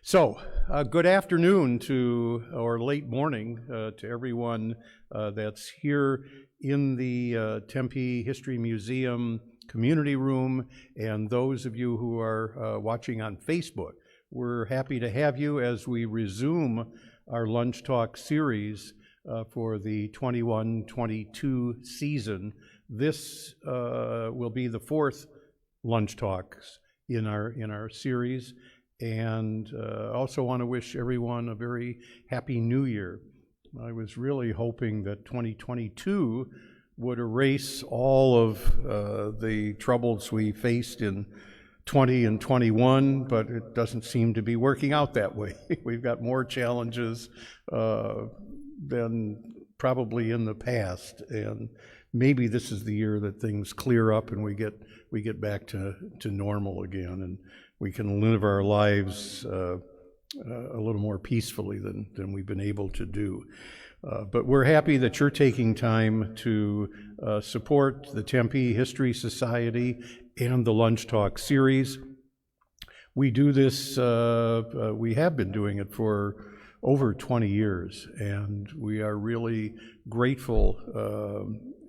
So, good afternoon to, or late morning to everyone that's here in the Tempe History Museum community room, and those of you who are watching on Facebook. We're happy to have you as we resume our Lunch Talk series for the 21-22 season. This will be the fourth Lunch Talks in our series. And also want to wish everyone a very happy new year. I was really hoping that 2022 would erase all of the troubles we faced in 20 and 21, but it doesn't seem to be working out that way. We've got more challenges than probably in the past, and maybe this is the year that things clear up and we get back to normal again, and we can live our lives a little more peacefully than we've been able to do. But we're happy that you're taking time to support the Tempe History Society and the Lunch Talk series. We do this, we have been doing it for over 20 years, and we are really grateful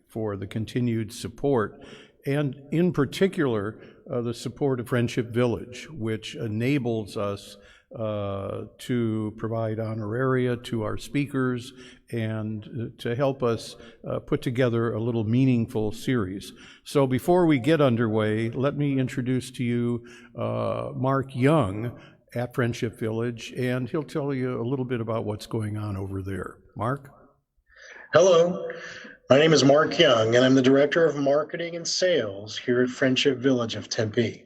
for the continued support, and in particular, the support of Friendship Village, which enables us to provide honoraria to our speakers and to help us put together a little meaningful series. So before we get underway, let me introduce to you Mark Young at Friendship Village, and he'll tell you a little bit about what's going on over there. Mark? Hello. My name is Mark Young, and I'm the Director of Marketing and Sales here at Friendship Village of Tempe.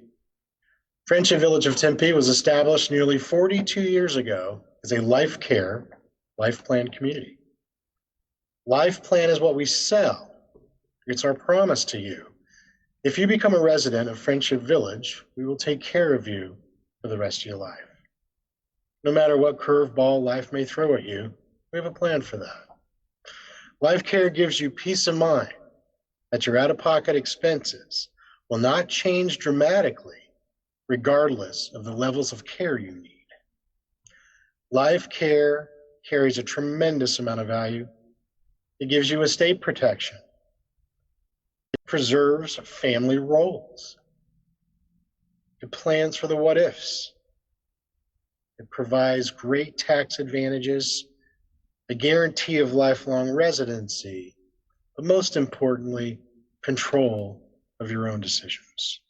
Friendship Village of Tempe was established nearly 42 years ago as a life care, life plan community. Life plan is what we sell. It's our promise to you. If you become a resident of Friendship Village, we will take care of you for the rest of your life. No matter what curveball life may throw at you, we have a plan for that. Life Care gives you peace of mind that your out-of-pocket expenses will not change dramatically regardless of the levels of care you need. Life Care carries a tremendous amount of value. It gives you estate protection. It preserves family roles. It plans for the what-ifs. It provides great tax advantages, a guarantee of lifelong residency, but most importantly, control of your own decisions.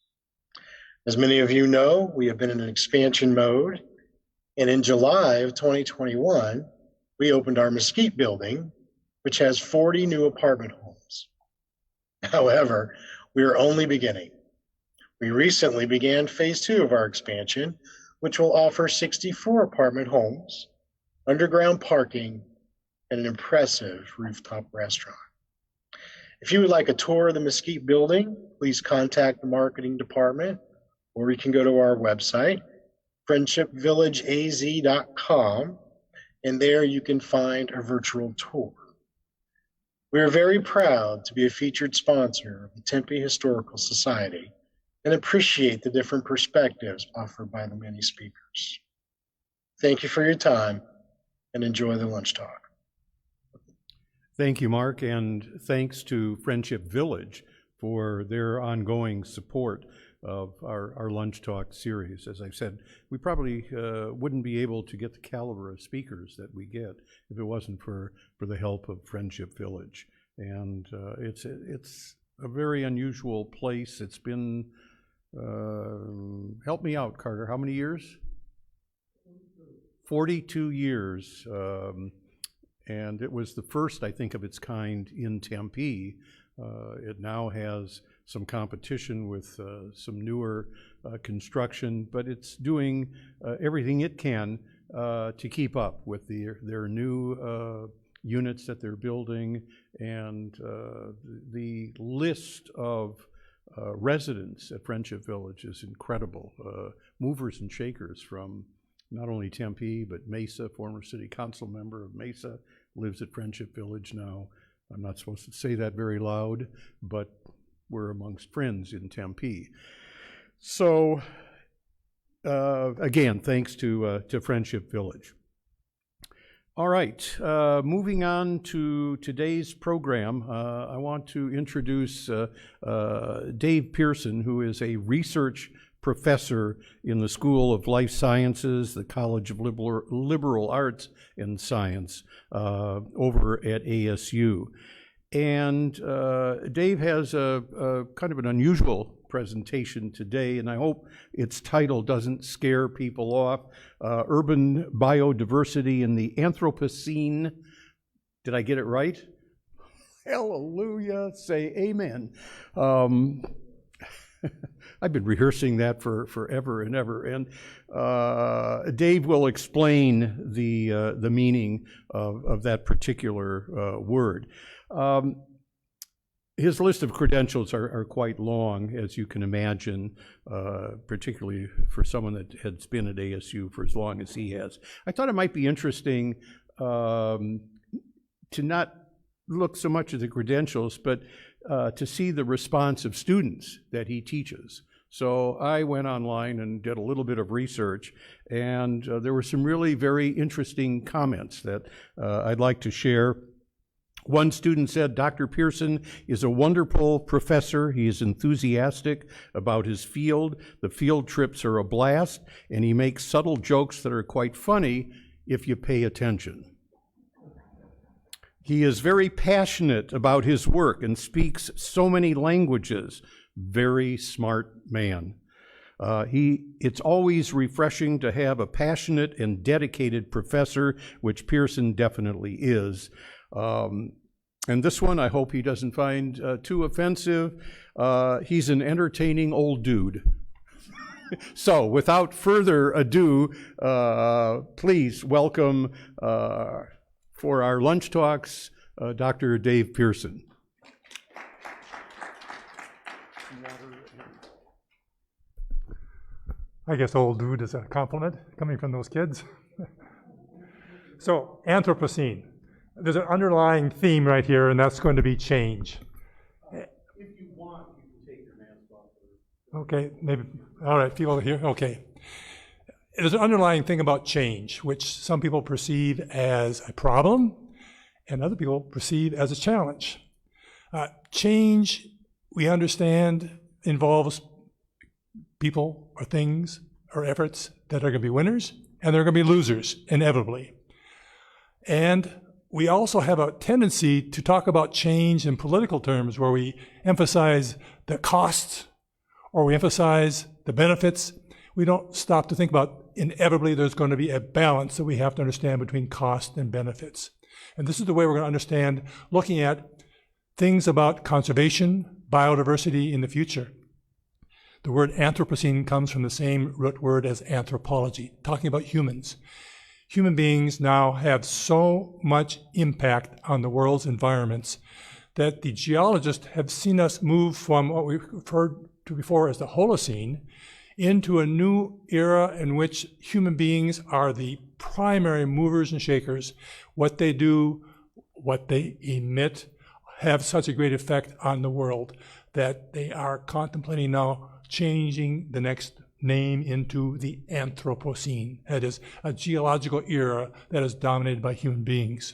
As many of you know, we have been in an expansion mode, and in July of 2021, we opened our Mesquite building, which has 40 new apartment homes. However, we are only beginning. We recently began phase 2 of our expansion, which will offer 64 apartment homes, underground parking, and an impressive rooftop restaurant. If you would like a tour of the Mesquite building, please contact the marketing department, or you can go to our website, friendshipvillageaz.com, and there you can find a virtual tour. We are very proud to be a featured sponsor of the Tempe Historical Society and appreciate the different perspectives offered by the many speakers. Thank you for your time, and enjoy the Lunch Talk. Thank you, Mark, and thanks to Friendship Village for their ongoing support of our Lunch Talk series. As I said, we probably wouldn't be able to get the caliber of speakers that we get if it wasn't for the help of Friendship Village. And it's a very unusual place. It's been, help me out, Carter, how many years? 42 years. And it was the first, I think, of its kind in Tempe. It now has some competition with some newer construction, but it's doing everything it can to keep up with their new units that they're building, and the list of residents at Friendship Village is incredible. Movers and shakers from not only Tempe, but Mesa, former city council member of Mesa, lives at Friendship Village now. I'm not supposed to say that very loud, but we're amongst friends in Tempe. So again, thanks to Friendship Village. All right, moving on to today's program, I want to introduce Dave Pearson, who is a research professor in the School of Life Sciences, the College of Liberal Arts and Science over at ASU. And Dave has a kind of an unusual presentation today, and I hope its title doesn't scare people off. Urban Biodiversity in the Anthropocene. Did I get it right? Hallelujah, say amen. I've been rehearsing that for forever and ever, and Dave will explain the meaning of that particular word. His list of credentials are quite long, as you can imagine, particularly for someone that has been at ASU for as long as he has. I thought it might be interesting to not look so much at the credentials, but to see the response of students that he teaches. So I went online and did a little bit of research, and there were some really very interesting comments that I'd like to share. One student said, Dr. Pearson is a wonderful professor. He is enthusiastic about his field. The field trips are a blast, and he makes subtle jokes that are quite funny if you pay attention. He is very passionate about his work and speaks so many languages. Very smart man. It's always refreshing to have a passionate and dedicated professor, which Pearson definitely is. And this one, I hope he doesn't find too offensive. He's an entertaining old dude. So, without further ado, please welcome for our lunch talks, Dr. Dave Pearson. I guess old dude is a compliment coming from those kids. So, Anthropocene. There's an underlying theme right here, and that's going to be change. If you want, you can take your mask off. Okay, maybe. All right, people here. Okay. There's an underlying thing about change, which some people perceive as a problem, and other people perceive as a challenge. Change, we understand, involves people or things or efforts that are going to be winners, and they're going to be losers, inevitably. And we also have a tendency to talk about change in political terms where we emphasize the costs or we emphasize the benefits. We don't stop to think about inevitably there's going to be a balance that we have to understand between cost and benefits. And this is the way we're going to understand looking at things about conservation, biodiversity in the future. The word Anthropocene comes from the same root word as anthropology, talking about humans. Human beings now have so much impact on the world's environments that the geologists have seen us move from what we referred to before as the Holocene into a new era in which human beings are the primary movers and shakers. What they do, what they emit, have such a great effect on the world that they are contemplating now changing the next name into the Anthropocene. That is a geological era that is dominated by human beings.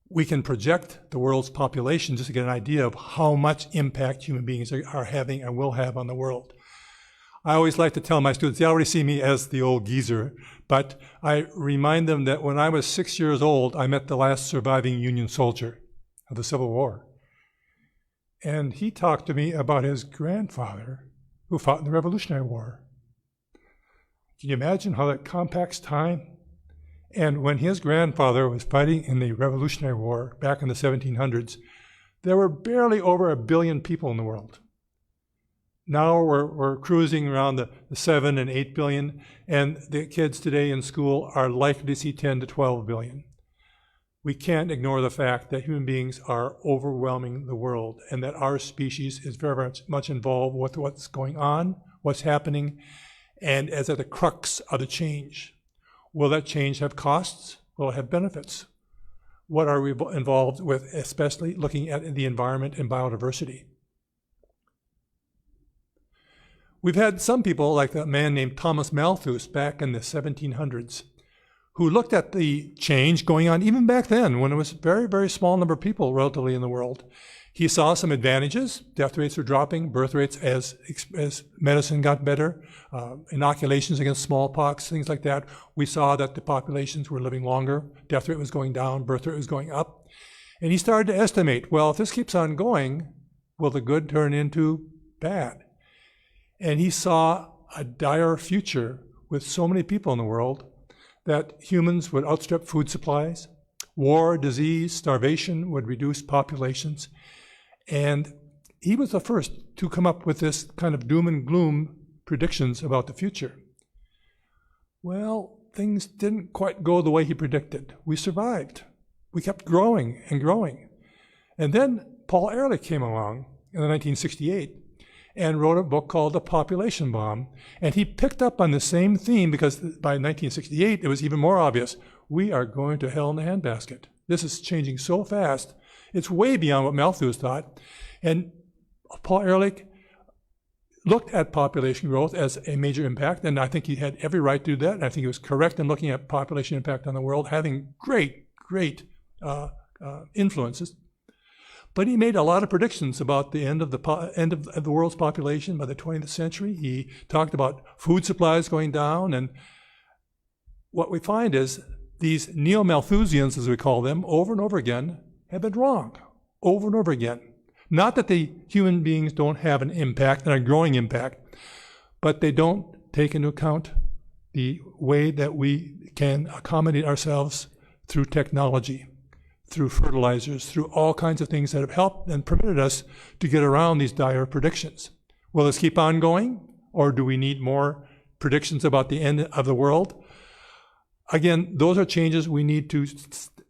We can project the world's population just to get an idea of how much impact human beings are having and will have on the world. I always like to tell my students, they already see me as the old geezer, but I remind them that when I was 6 years old, I met the last surviving Union soldier of the Civil War. And he talked to me about his grandfather who fought in the Revolutionary War. Can you imagine how that compacts time? And when his grandfather was fighting in the Revolutionary War back in the 1700s, there were barely over 1 billion people in the world. Now we're cruising around the 7 and 8 billion, and the kids today in school are likely to see 10 to 12 billion. We can't ignore the fact that human beings are overwhelming the world and that our species is very much involved with what's going on, what's happening, and as at the crux of the change. Will that change have costs? Will it have benefits? What are we involved with, especially looking at the environment and biodiversity? We've had some people, like that man named Thomas Malthus back in the 1700s, who looked at the change going on even back then when it was a very, very small number of people relatively in the world. He saw some advantages. Death rates were dropping, birth rates as medicine got better, inoculations against smallpox, things like that. We saw that the populations were living longer, death rate was going down, birth rate was going up. And he started to estimate, well, if this keeps on going, will the good turn into bad? And he saw a dire future with so many people in the world that humans would outstrip food supplies, war, disease, starvation would reduce populations. And he was the first to come up with this kind of doom and gloom predictions about the future. Well, things didn't quite go the way he predicted. We survived. We kept growing and growing. And then Paul Ehrlich came along in 1968 and wrote a book called The Population Bomb. And he picked up on the same theme because by 1968, it was even more obvious. We are going to hell in the handbasket. This is changing so fast. It's way beyond what Malthus thought. And Paul Ehrlich looked at population growth as a major impact, and I think he had every right to do that. And I think he was correct in looking at population impact on the world, having great influences. But he made a lot of predictions about the end of the world's population by the 20th century. He talked about food supplies going down, and what we find is these neo-Malthusians, as we call them, over and over again, have been wrong, over and over again. Not that the human beings don't have an impact, and a growing impact, but they don't take into account the way that we can accommodate ourselves through technology, through fertilizers, through all kinds of things that have helped and permitted us to get around these dire predictions. Will this keep on going, or do we need more predictions about the end of the world? Again, those are changes we need to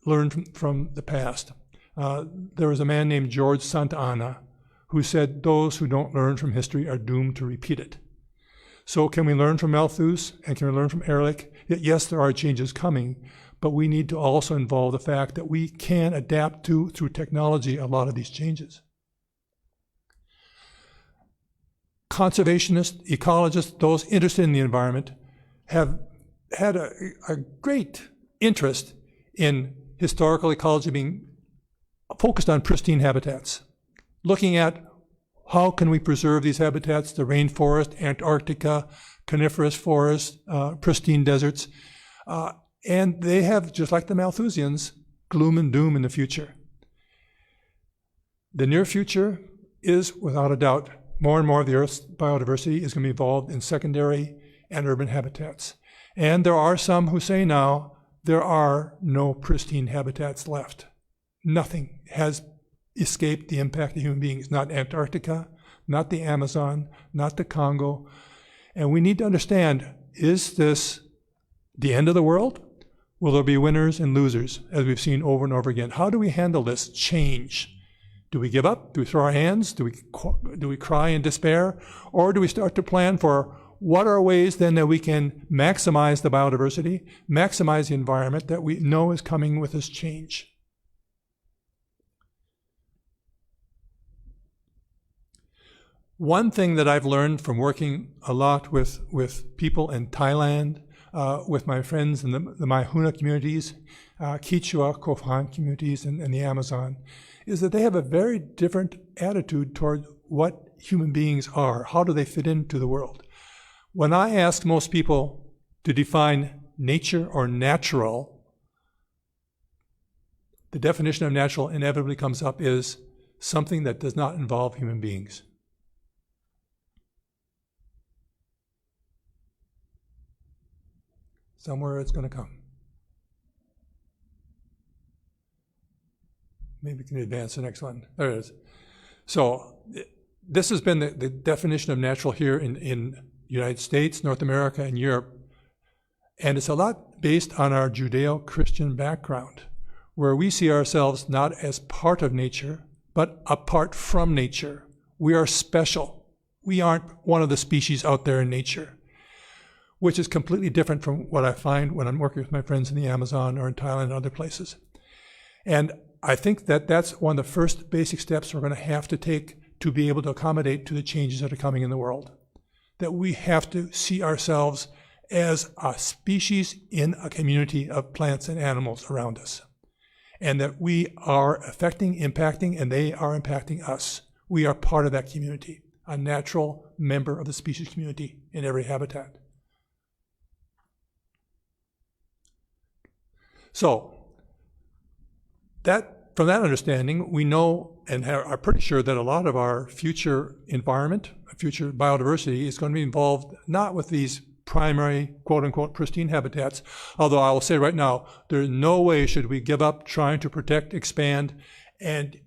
learn from the past. There was a man named George Santa Anna who said those who don't learn from history are doomed to repeat it. So can we learn from Malthus and can we learn from Ehrlich that yes, there are changes coming, but we need to also involve the fact that we can adapt to, through technology, a lot of these changes. Conservationists, ecologists, those interested in the environment have had a great interest in historical ecology being focused on pristine habitats, looking at how can we preserve these habitats, the rainforest, Antarctica, coniferous forests, pristine deserts, and they have, just like the Malthusians, gloom and doom in the future. The near future is, without a doubt, more and more of the Earth's biodiversity is going to be involved in secondary and urban habitats. And there are some who say now there are no pristine habitats left. Nothing has escaped the impact of human beings, not Antarctica, not the Amazon, not the Congo. And we need to understand, is this the end of the world? Will there be winners and losers, as we've seen over and over again? How do we handle this change? Do we give up? Do we throw our hands? Do we cry in despair? Or do we start to plan for what are ways then that we can maximize the biodiversity, maximize the environment that we know is coming with this change? One thing that I've learned from working a lot with people in Thailand, with my friends in the Mahuna communities, Quechua, Kofan communities in the Amazon, is that they have a very different attitude toward what human beings are. How do they fit into the world? When I ask most people to define nature or natural, the definition of natural inevitably comes up is something that does not involve human beings. Somewhere it's going to come. Maybe we can advance the next one. There it is. So this has been the definition of natural here in the United States, North America, and Europe. And it's a lot based on our Judeo-Christian background, where we see ourselves not as part of nature, but apart from nature. We are special. We aren't one of the species out there in nature, which is completely different from what I find when I'm working with my friends in the Amazon or in Thailand and other places. And I think that that's one of the first basic steps we're going to have to take to be able to accommodate to the changes that are coming in the world. that we have to see ourselves as a species in a community of plants and animals around us, and that we are affecting, impacting, and they are impacting us. We are part of that community, a natural member of the species community in every habitat. So, from that understanding, we know and are pretty sure that a lot of our future environment, future biodiversity, is going to be involved not with these primary, quote-unquote, pristine habitats, although I will say right now, there's no way should we give up trying to protect, expand, and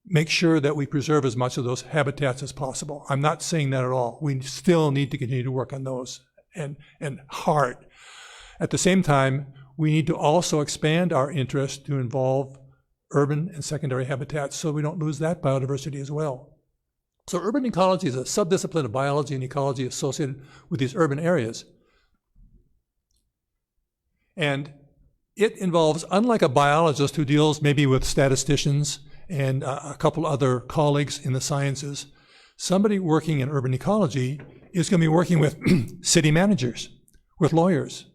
make sure that we preserve as much of those habitats as possible. I'm not saying that at all. We still need to continue to work on those, and hard. At the same time, we need to also expand our interest to involve urban and secondary habitats so we don't lose that biodiversity as well. So urban ecology is a subdiscipline of biology and ecology associated with these urban areas. And it involves, unlike a biologist who deals maybe with statisticians and a couple other colleagues in the sciences, somebody working in urban ecology is going to be working with city managers, with lawyers,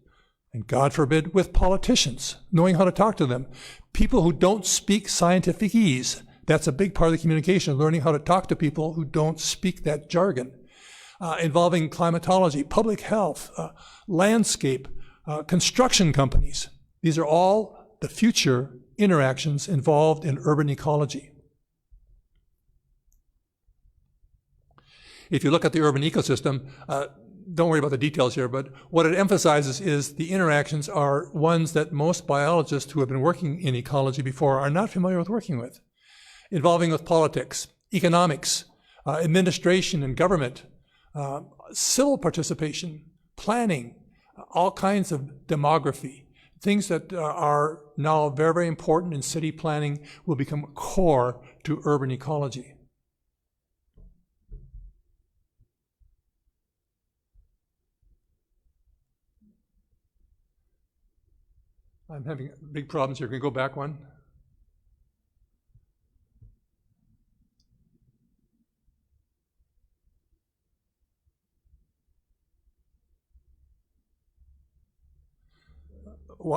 and God forbid, with politicians, knowing how to talk to them. People who don't speak scientificese. That's a big part of the communication, learning how to talk to people who don't speak that jargon. Involving climatology, public health, landscape, construction companies. These are all the future interactions involved in urban ecology. If you look at the urban ecosystem, don't worry about the details here, but what it emphasizes is the interactions are ones that most biologists who have been working in ecology before are not familiar with working with, involving with politics, economics, administration and government, civil participation, planning, all kinds of demography, things that are now very, very important in city planning will become core to urban ecology. I'm having big problems here. Can you go back one?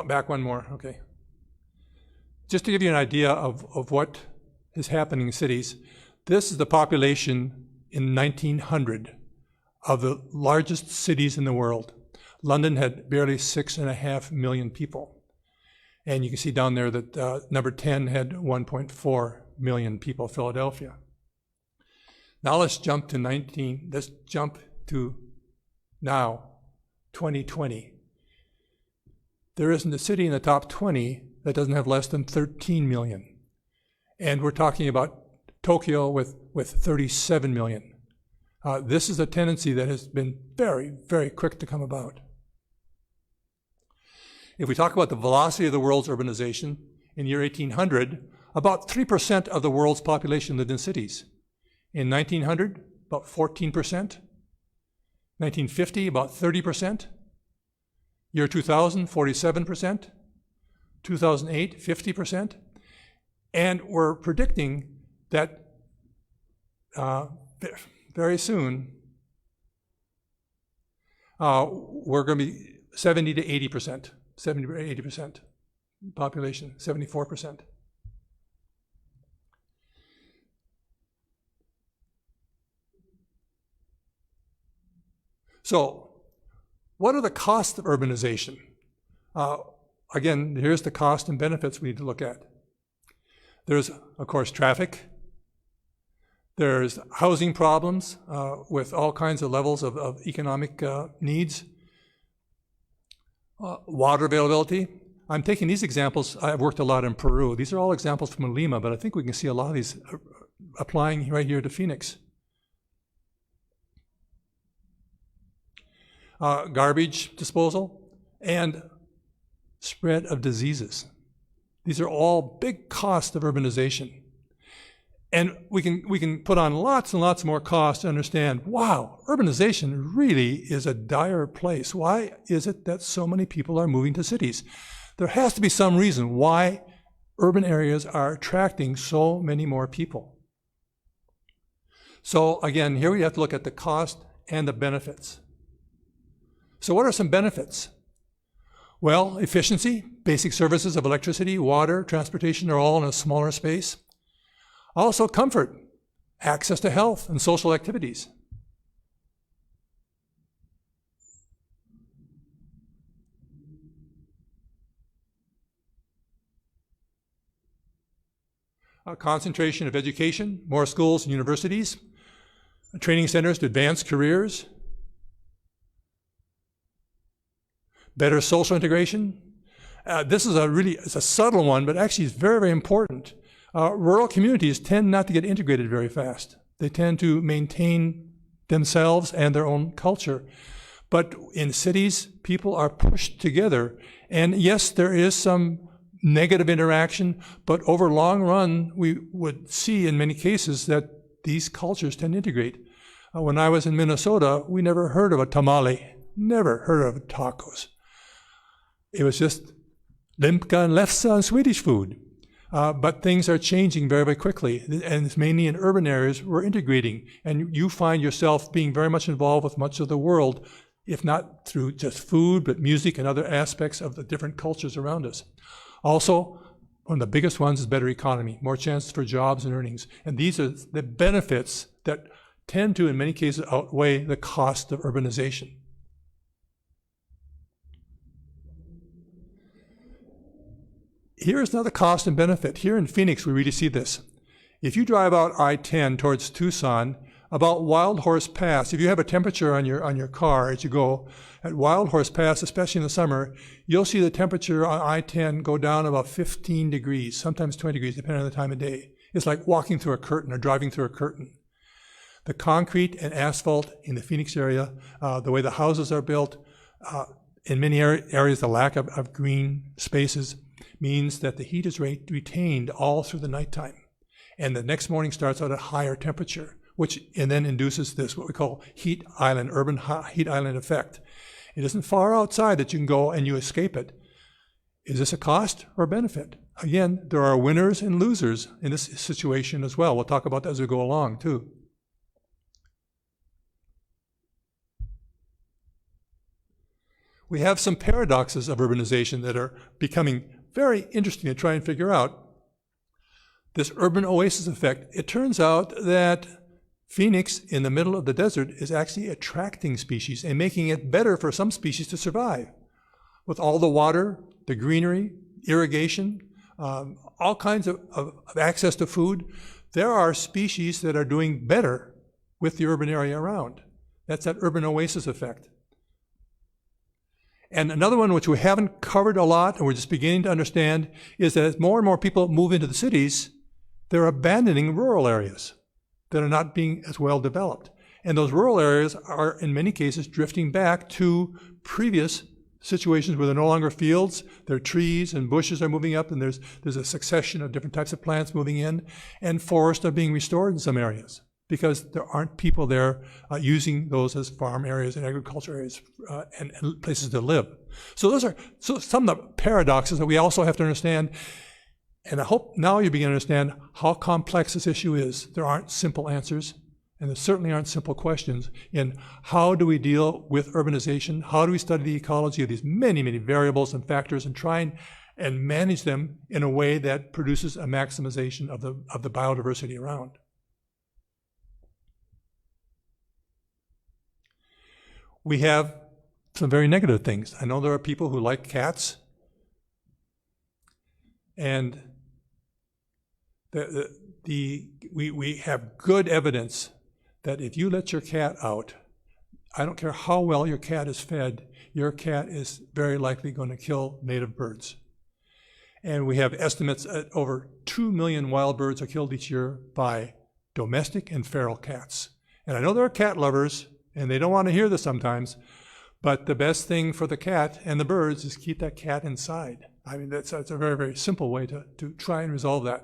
Back one more, okay. Just to give you an idea of what is happening in cities, this is the population in 1900 of the largest cities in the world. London had barely 6.5 million people. And you can see down there that number 10 had 1.4 million people, Philadelphia. Now let's jump to now, 2020. There isn't a city in the top 20 that doesn't have less than 13 million. And we're talking about Tokyo with 37 million. This is a tendency that has been very, very quick to come about. If we talk about the velocity of the world's urbanization, in year 1800, about 3% of the world's population lived in cities. In 1900, about 14%. 1950, about 30%. Year 2000, 47%. 2008, 50%. And we're predicting that very soon, we're going to be 70 to 80%. 70 or 80% population, 74%. So, what are the costs of urbanization? Again, here's the cost and benefits we need to look at. There's, of course, traffic. There's housing problems with all kinds of levels of economic needs. Water availability. I'm taking these examples. I've worked a lot in Peru. These are all examples from Lima, but I think we can see a lot of these applying right here to Phoenix. Garbage disposal and spread of diseases. These are all big costs of urbanization. And we can put on lots and lots more costs to understand, wow, urbanization really is a dire place. Why is it that so many people are moving to cities? There has to be some reason why urban areas are attracting so many more people. So again, here we have to look at the cost and the benefits. So what are some benefits? Well, efficiency, basic services of electricity, water, transportation are all in a smaller space. Also comfort, access to health and social activities. A concentration of education, more schools and universities, training centers to advance careers, better social integration. This is it's a subtle one, but actually it's very, very important. Rural communities tend not to get integrated very fast. They tend to maintain themselves and their own culture. But in cities, people are pushed together. And yes, there is some negative interaction, but over long run, we would see in many cases that these cultures tend to integrate. When I was in Minnesota, we never heard of a tamale, never heard of tacos. It was just limpa and lefse and Swedish food. But things are changing very, very quickly, and it's mainly in urban areas we're integrating, and you find yourself being very much involved with much of the world, if not through just food, but music and other aspects of the different cultures around us. Also, one of the biggest ones is better economy, more chances for jobs and earnings. And these are the benefits that tend to, in many cases, outweigh the cost of urbanization. Here's another cost and benefit. Here in Phoenix, we really see this. If you drive out I-10 towards Tucson, about Wild Horse Pass, if you have a temperature on your car as you go, at Wild Horse Pass, especially in the summer, you'll see the temperature on I-10 go down about 15 degrees, sometimes 20 degrees, depending on the time of day. It's like walking through a curtain or driving through a curtain. The concrete and asphalt in the Phoenix area, the way the houses are built, in many areas, the lack of green spaces means that the heat is retained all through the nighttime. And the next morning starts out at higher temperature, and then induces this, what we call urban heat island effect. It isn't far outside that you can go and you escape it. Is this a cost or a benefit? Again, there are winners and losers in this situation as well. We'll talk about that as we go along, too. We have some paradoxes of urbanization that are becoming very interesting to try and figure out. This urban oasis effect, it turns out that Phoenix, in the middle of the desert, is actually attracting species and making it better for some species to survive. With all the water, the greenery, irrigation, all kinds of access to food, there are species that are doing better with the urban area around. That's that urban oasis effect. And another one which we haven't covered a lot, and we're just beginning to understand, is that as more and more people move into the cities, they're abandoning rural areas that are not being as well developed. And those rural areas are, in many cases, drifting back to previous situations where they're no longer fields, they're trees and bushes are moving up, and there's a succession of different types of plants moving in, and forests are being restored in some areas because there aren't people there using those as farm areas and agriculture areas and places to live. So those are some of the paradoxes that we also have to understand. And I hope now you begin to understand how complex this issue is. There aren't simple answers, and there certainly aren't simple questions in how do we deal with urbanization, how do we study the ecology of these many, many variables and factors and try and manage them in a way that produces a maximization of the biodiversity around. We have some very negative things. I know there are people who like cats, and we have good evidence that if you let your cat out, I don't care how well your cat is fed, your cat is very likely going to kill native birds. And we have estimates that over 2 million wild birds are killed each year by domestic and feral cats. And I know there are cat lovers, and they don't want to hear this sometimes, but the best thing for the cat and the birds is keep that cat inside. I mean, that's a very, very simple way to try and resolve that.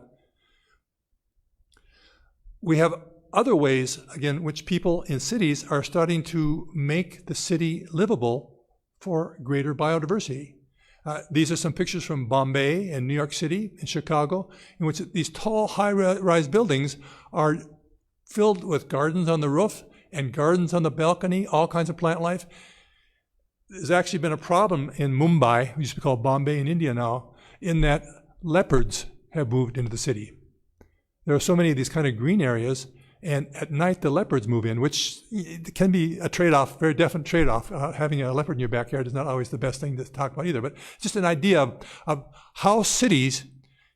We have other ways, again, which people in cities are starting to make the city livable for greater biodiversity. These are some pictures from Bombay and New York City and Chicago, in which these tall, high-rise buildings are filled with gardens on the roof and gardens on the balcony, all kinds of plant life. There's actually been a problem in Mumbai, we used to call Bombay in India now, in that leopards have moved into the city. There are so many of these kind of green areas, and at night the leopards move in, which can be a trade-off, very definite trade-off. Having a leopard in your backyard is not always the best thing to talk about either, but just an idea of how cities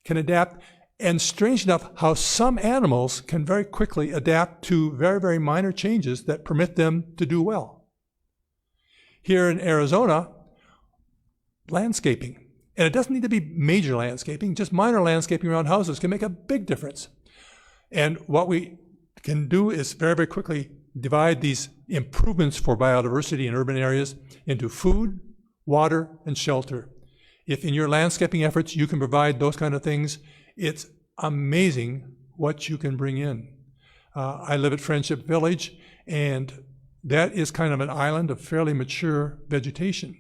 can adapt, and strange enough, how some animals can very quickly adapt to very, very minor changes that permit them to do well. Here in Arizona, landscaping. And it doesn't need to be major landscaping, just minor landscaping around houses can make a big difference. And what we can do is very, very quickly divide these improvements for biodiversity in urban areas into food, water, and shelter. If in your landscaping efforts you can provide those kind of things, it's amazing what you can bring in. I live at Friendship Village, and that is kind of an island of fairly mature vegetation.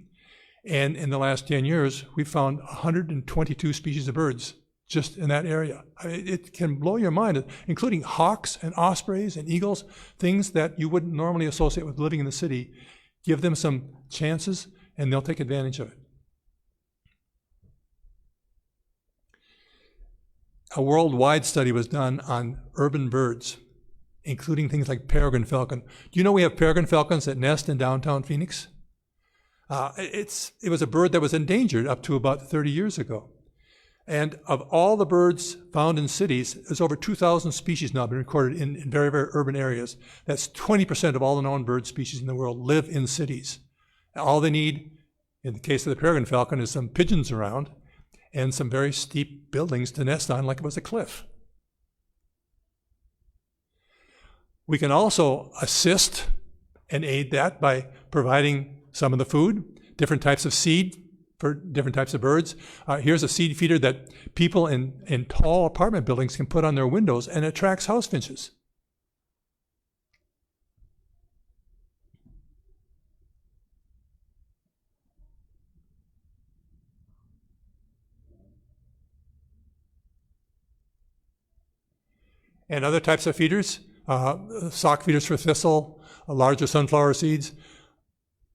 And in the last 10 years, we've found 122 species of birds just in that area. It can blow your mind, including hawks and ospreys and eagles, things that you wouldn't normally associate with living in the city. Give them some chances, and they'll take advantage of it. A worldwide study was done on urban birds, including things like peregrine falcon. Do you know we have peregrine falcons that nest in downtown Phoenix? It was a bird that was endangered up to about 30 years ago. And of all the birds found in cities, there's over 2,000 species now been recorded in very, very urban areas. That's 20% of all the known bird species in the world live in cities. All they need, in the case of the peregrine falcon, is some pigeons around and some very steep buildings to nest on like it was a cliff. We can also assist and aid that by providing some of the food, different types of seed for different types of birds. Here's a seed feeder that people in tall apartment buildings can put on their windows, and it attracts house finches. And other types of feeders, sock feeders for thistle, larger sunflower seeds.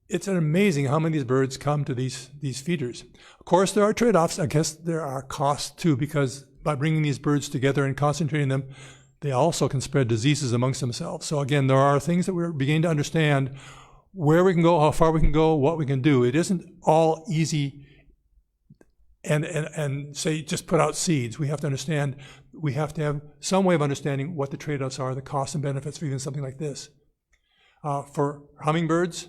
It's amazing how many of these birds come to these feeders. Of course, there are trade-offs. I guess there are costs too, because by bringing these birds together and concentrating them, they also can spread diseases amongst themselves. So again, there are things that we're beginning to understand where we can go, how far we can go, what we can do. It isn't all easy and say just put out seeds. We have to understand, we have to have some way of understanding what the trade-offs are, the costs and benefits for even something like this. For hummingbirds,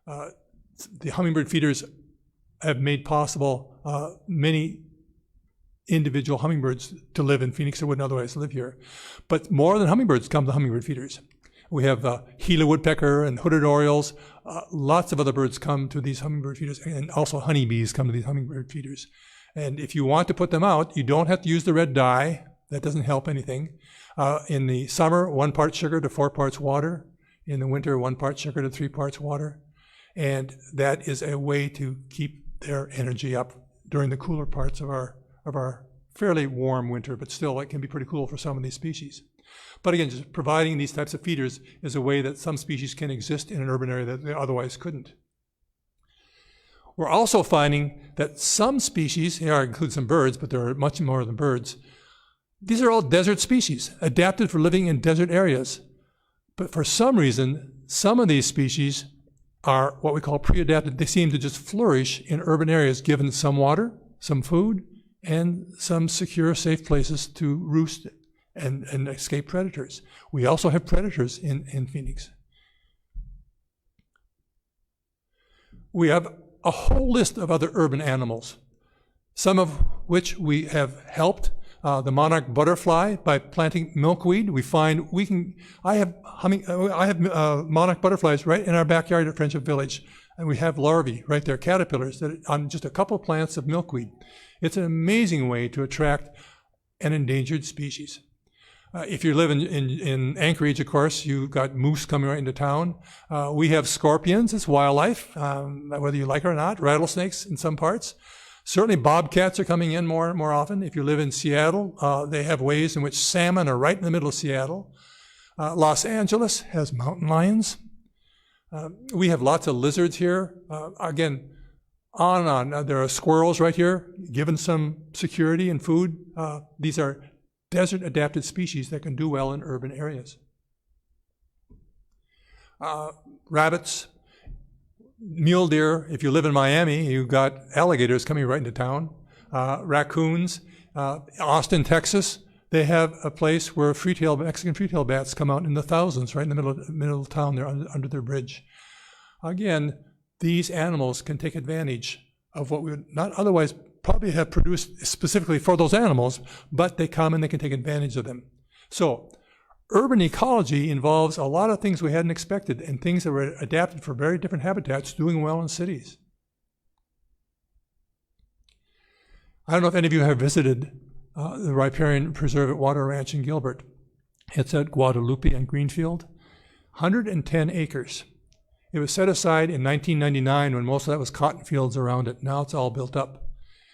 the hummingbird feeders have made possible many individual hummingbirds to live in Phoenix that wouldn't otherwise live here. But more than hummingbirds come to hummingbird feeders. We have Gila woodpecker and hooded orioles. Lots of other birds come to these hummingbird feeders, and also honeybees come to these hummingbird feeders. And if you want to put them out, you don't have to use the red dye. That doesn't help anything. In the summer, 1 part sugar to 4 parts water. In the winter, 1 part sugar to 3 parts water. And that is a way to keep their energy up during the cooler parts of our fairly warm winter, but still it can be pretty cool for some of these species. But again, just providing these types of feeders is a way that some species can exist in an urban area that they otherwise couldn't. We're also finding that some species, here I include some birds, but there are much more than birds, these are all desert species, adapted for living in desert areas. But for some reason, some of these species are what we call pre-adapted. They seem to just flourish in urban areas, given some water, some food, and some secure, safe places to roost and escape predators. We also have predators in Phoenix. We have a whole list of other urban animals, some of which we have helped. The monarch butterfly, by planting milkweed, we find we can. I have monarch butterflies right in our backyard at Friendship Village, and we have larvae right there, caterpillars, that on just a couple of plants of milkweed. It's an amazing way to attract an endangered species. If you live in Anchorage, of course, you've got moose coming right into town. We have scorpions, it's wildlife, whether you like it or not, rattlesnakes in some parts. Certainly bobcats are coming in more often. If you live in Seattle, they have ways in which salmon are right in the middle of Seattle. Los Angeles has mountain lions. We have lots of lizards here. Again, on and on. There are squirrels right here, given some security and food. These are desert-adapted species that can do well in urban areas. Rabbits, mule deer. If you live in Miami, you've got alligators coming right into town. Raccoons. Austin, Texas, they have a place where Mexican free-tailed bats come out in the thousands, right in the middle of town there under their bridge. Again, these animals can take advantage of what we would not otherwise probably have produced specifically for those animals, but they come and they can take advantage of them. So urban ecology involves a lot of things we hadn't expected and things that were adapted for very different habitats doing well in cities. I don't know if any of you have visited the riparian preserve at Water Ranch in Gilbert. It's at Guadalupe and Greenfield. 110 acres. It was set aside in 1999 when most of that was cotton fields around it. Now it's all built up.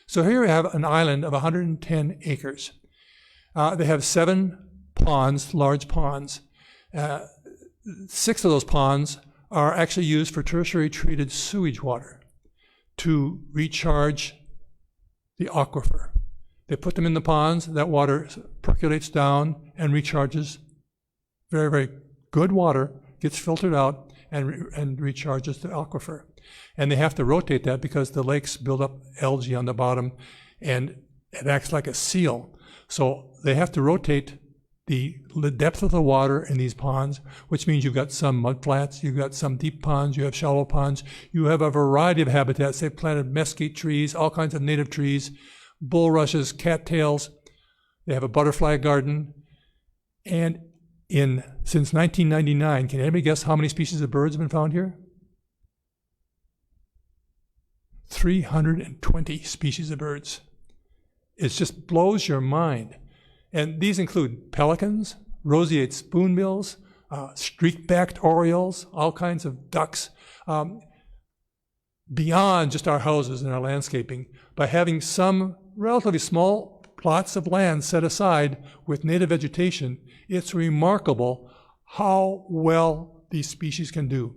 So here we have an island of 110 acres. They have 7 ponds, large ponds. 6 of those ponds are actually used for tertiary treated sewage water to recharge the aquifer. They put them in the ponds, that water percolates down and recharges. Very, very good water, gets filtered out and recharges the aquifer. And they have to rotate that because the lakes build up algae on the bottom and it acts like a seal. So they have to rotate the depth of the water in these ponds, which means you've got some mud flats, you've got some deep ponds, you have shallow ponds, you have a variety of habitats. They've planted mesquite trees, all kinds of native trees, bulrushes, cattails. They have a butterfly garden. And since 1999, can anybody guess how many species of birds have been found here? 320 species of birds. It just blows your mind. And these include pelicans, roseate spoonbills, streak-backed orioles, all kinds of ducks, beyond just our houses and our landscaping. By having some relatively small plots of land set aside with native vegetation, it's remarkable how well these species can do.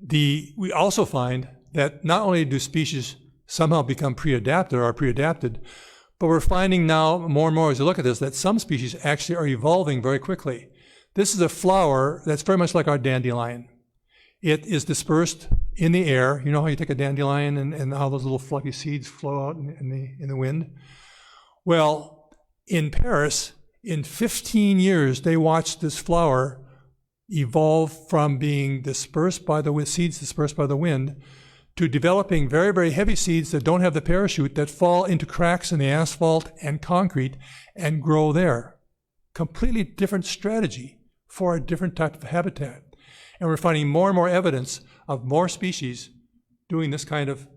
We also find that not only do species somehow become pre-adapted or are pre-adapted, but we're finding now more and more as you look at this that some species actually are evolving very quickly. This is a flower that's very much like our dandelion. It is dispersed in the air. You know how you take a dandelion and how those little fluffy seeds flow out in the wind? Well, in Paris, in 15 years, they watched this flower evolve from being dispersed by the seeds dispersed by the wind to developing very, very heavy seeds that don't have the parachute that fall into cracks in the asphalt and concrete and grow there. Completely different strategy for a different type of habitat. And we're finding more and more evidence of more species doing this kind of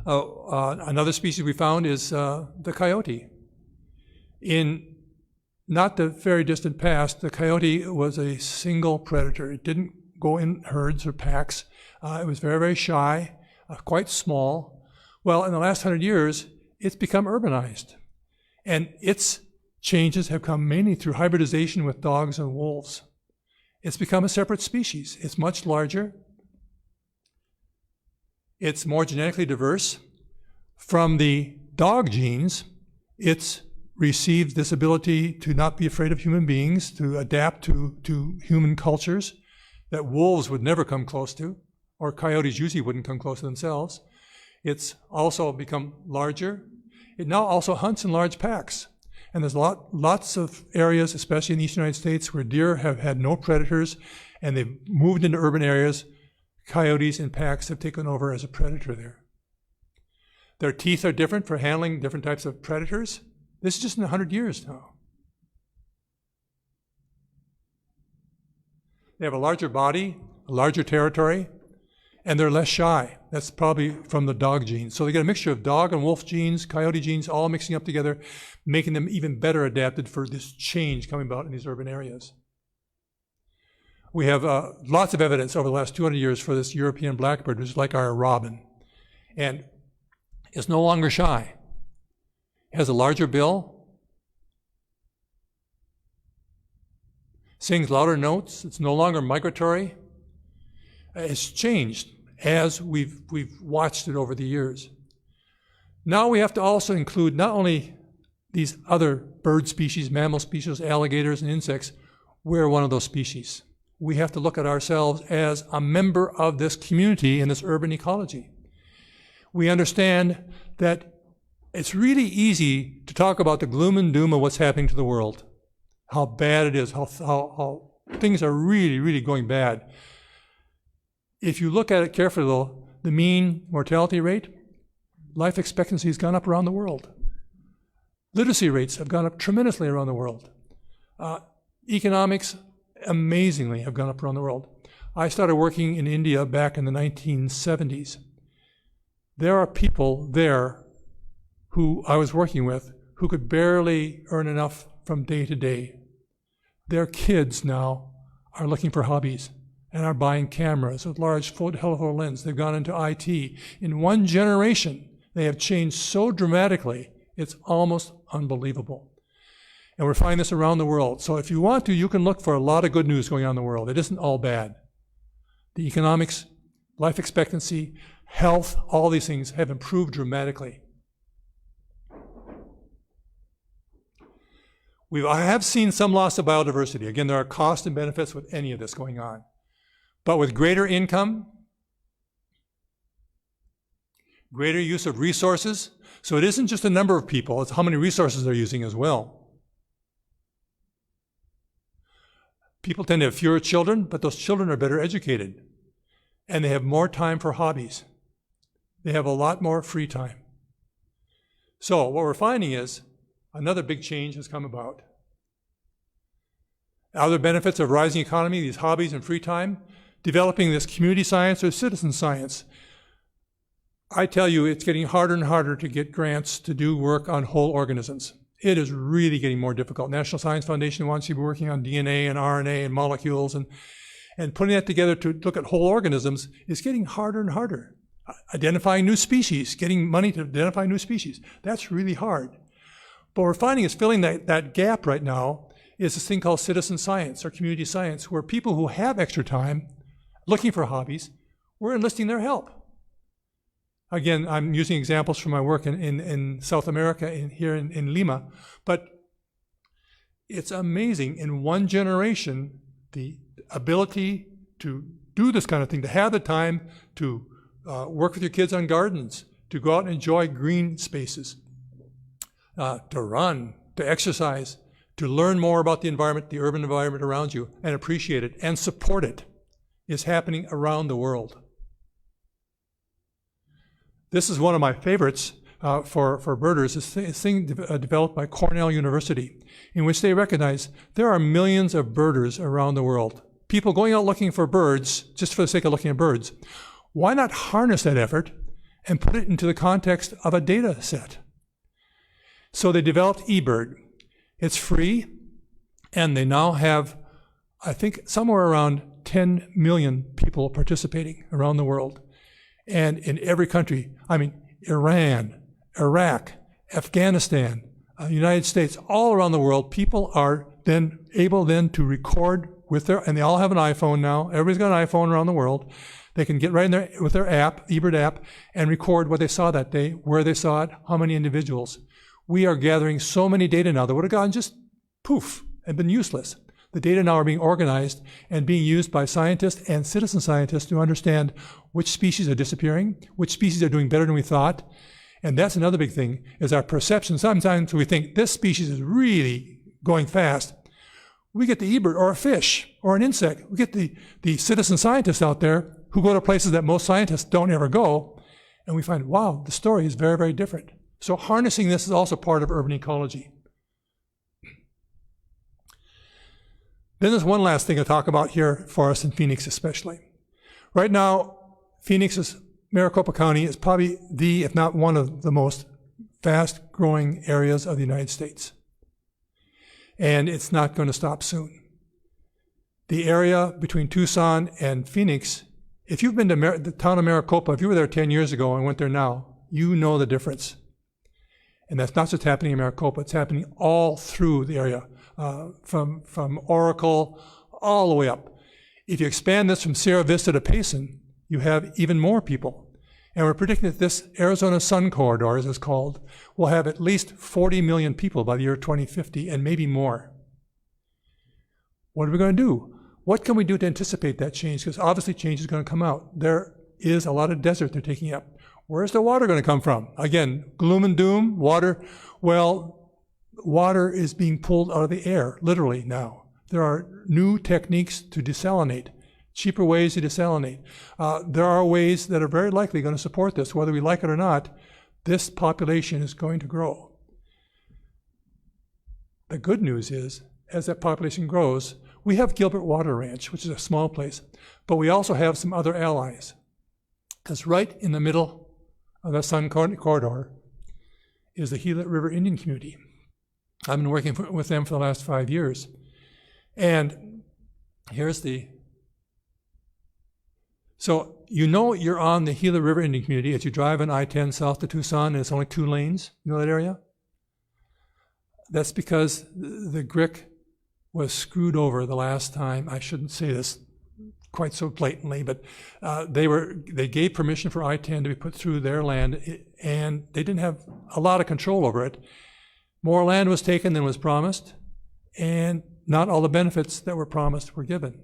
another species we found is the coyote. In not the very distant past, the coyote was a single predator. It didn't go in herds or packs. It was very, very shy, quite small. Well, in the last 100 years, it's become urbanized. And its changes have come mainly through hybridization with dogs and wolves. It's become a separate species. It's much larger. It's more genetically diverse. From the dog genes, it's received this ability to not be afraid of human beings, to adapt to human cultures that wolves would never come close to, or coyotes usually wouldn't come close to themselves. It's also become larger. It now also hunts in large packs. And there's lots of areas, especially in the eastern United States, where deer have had no predators, and they've moved into urban areas. Coyotes in packs have taken over as a predator there. Their teeth are different for handling different types of predators. This is just in 100 years now. They have a larger body, a larger territory, and they're less shy. That's probably from the dog genes. So they get a mixture of dog and wolf genes, coyote genes, all mixing up together, making them even better adapted for this change coming about in these urban areas. We have lots of evidence over the last 200 years for this European blackbird, which is like our robin. And it's no longer shy. It has a larger bill, sings louder notes, it's no longer migratory. It's changed as we've watched it over the years. Now we have to also include not only these other bird species, mammal species, alligators, and insects. We're one of those species. We have to look at ourselves as a member of this community in this urban ecology. We understand that it's really easy to talk about the gloom and doom of what's happening to the world, how bad it is, how things are really, really going bad. If you look at it carefully, though, the mean mortality rate, life expectancy has gone up around the world. Literacy rates have gone up tremendously around the world. Economics, amazingly, have gone up around the world. I started working in India back in the 1970s. There are people there who I was working with who could barely earn enough from day to day. Their kids now are looking for hobbies and are buying cameras with large telephoto lens. They've gone into IT. In one generation, they have changed so dramatically, it's almost unbelievable. And we're finding this around the world. So if you want to, you can look for a lot of good news going on in the world. It isn't all bad. The economics, life expectancy, health, all these things have improved dramatically. I have seen some loss of biodiversity. Again, there are costs and benefits with any of this going on. But with greater income, greater use of resources, so it isn't just a number of people, it's how many resources they're using as well. People tend to have fewer children, but those children are better educated. And they have more time for hobbies. They have a lot more free time. So what we're finding is another big change has come about. Other benefits of rising economy, these hobbies and free time, developing this community science or citizen science. I tell you, it's getting harder and harder to get grants to do work on whole organisms. It is really getting more difficult. National Science Foundation wants you to be working on DNA and RNA and molecules, and putting that together to look at whole organisms is getting harder and harder. Identifying new species, getting money to identify new species, that's really hard. But what we're finding is filling that gap right now is this thing called citizen science or community science, where people who have extra time looking for hobbies, we're enlisting their help. Again, I'm using examples from my work in South America, here in Lima, but it's amazing. In one generation, the ability to do this kind of thing, to have the time to work with your kids on gardens, to go out and enjoy green spaces, to run, to exercise, to learn more about the environment, the urban environment around you, and appreciate it and support it, is happening around the world. This is one of my favorites for birders. This thing developed by Cornell University, in which they recognize there are millions of birders around the world. People going out looking for birds just for the sake of looking at birds. Why not harness that effort and put it into the context of a data set? So they developed eBird. It's free, and they now have, I think, somewhere around 10 million people participating around the world. And in every country, I mean, Iran, Iraq, Afghanistan, United States, all around the world, people are then able to record with and they all have an iPhone now. Everybody's got an iPhone around the world. They can get right in there with their app, eBird app, and record what they saw that day, where they saw it, how many individuals. We are gathering so many data now that would have gone just poof and been useless. The data now are being organized and being used by scientists and citizen scientists to understand which species are disappearing, which species are doing better than we thought. And that's another big thing, is our perception. Sometimes we think this species is really going fast. We get the eBird or a fish or an insect. We get the citizen scientists out there who go to places that most scientists don't ever go. And we find, wow, the story is very, very different. So harnessing this is also part of urban ecology. Then there's one last thing to talk about here for us in Phoenix especially. Right now, Phoenix is Maricopa County is probably the, if not one of the most fast-growing areas of the United States. And it's not going to stop soon. The area between Tucson and Phoenix, if you've been to the town of Maricopa, if you were there 10 years ago and went there now, you know the difference. And that's not just happening in Maricopa, it's happening all through the area, from Oracle all the way up. If you expand this from Sierra Vista to Payson, you have even more people. And we're predicting that this Arizona Sun Corridor, as it's called, will have at least 40 million people by the year 2050 and maybe more. What are we going to do? What can we do to anticipate that change? Because obviously change is going to come out. There is a lot of desert they're taking up. Where's the water going to come from? Again, gloom and doom, water. Well, water is being pulled out of the air, literally now. There are new techniques to desalinate, cheaper ways to desalinate. There are ways that are very likely going to support this. Whether we like it or not, this population is going to grow. The good news is, as that population grows, we have Gilbert Water Ranch, which is a small place, but we also have some other allies. Because right in the middle of the Sun Corridor is the Gila River Indian Community. I've been working with them for the last 5 years. And here's so you know you're on the Gila River Indian Community as you drive on I-10 south to Tucson, and it's only 2 lanes. You know that area? That's because the GRIC was screwed over the last time. I shouldn't say this quite so blatantly, but they gave permission for I-10 to be put through their land, and they didn't have a lot of control over it. More land was taken than was promised, and not all the benefits that were promised were given.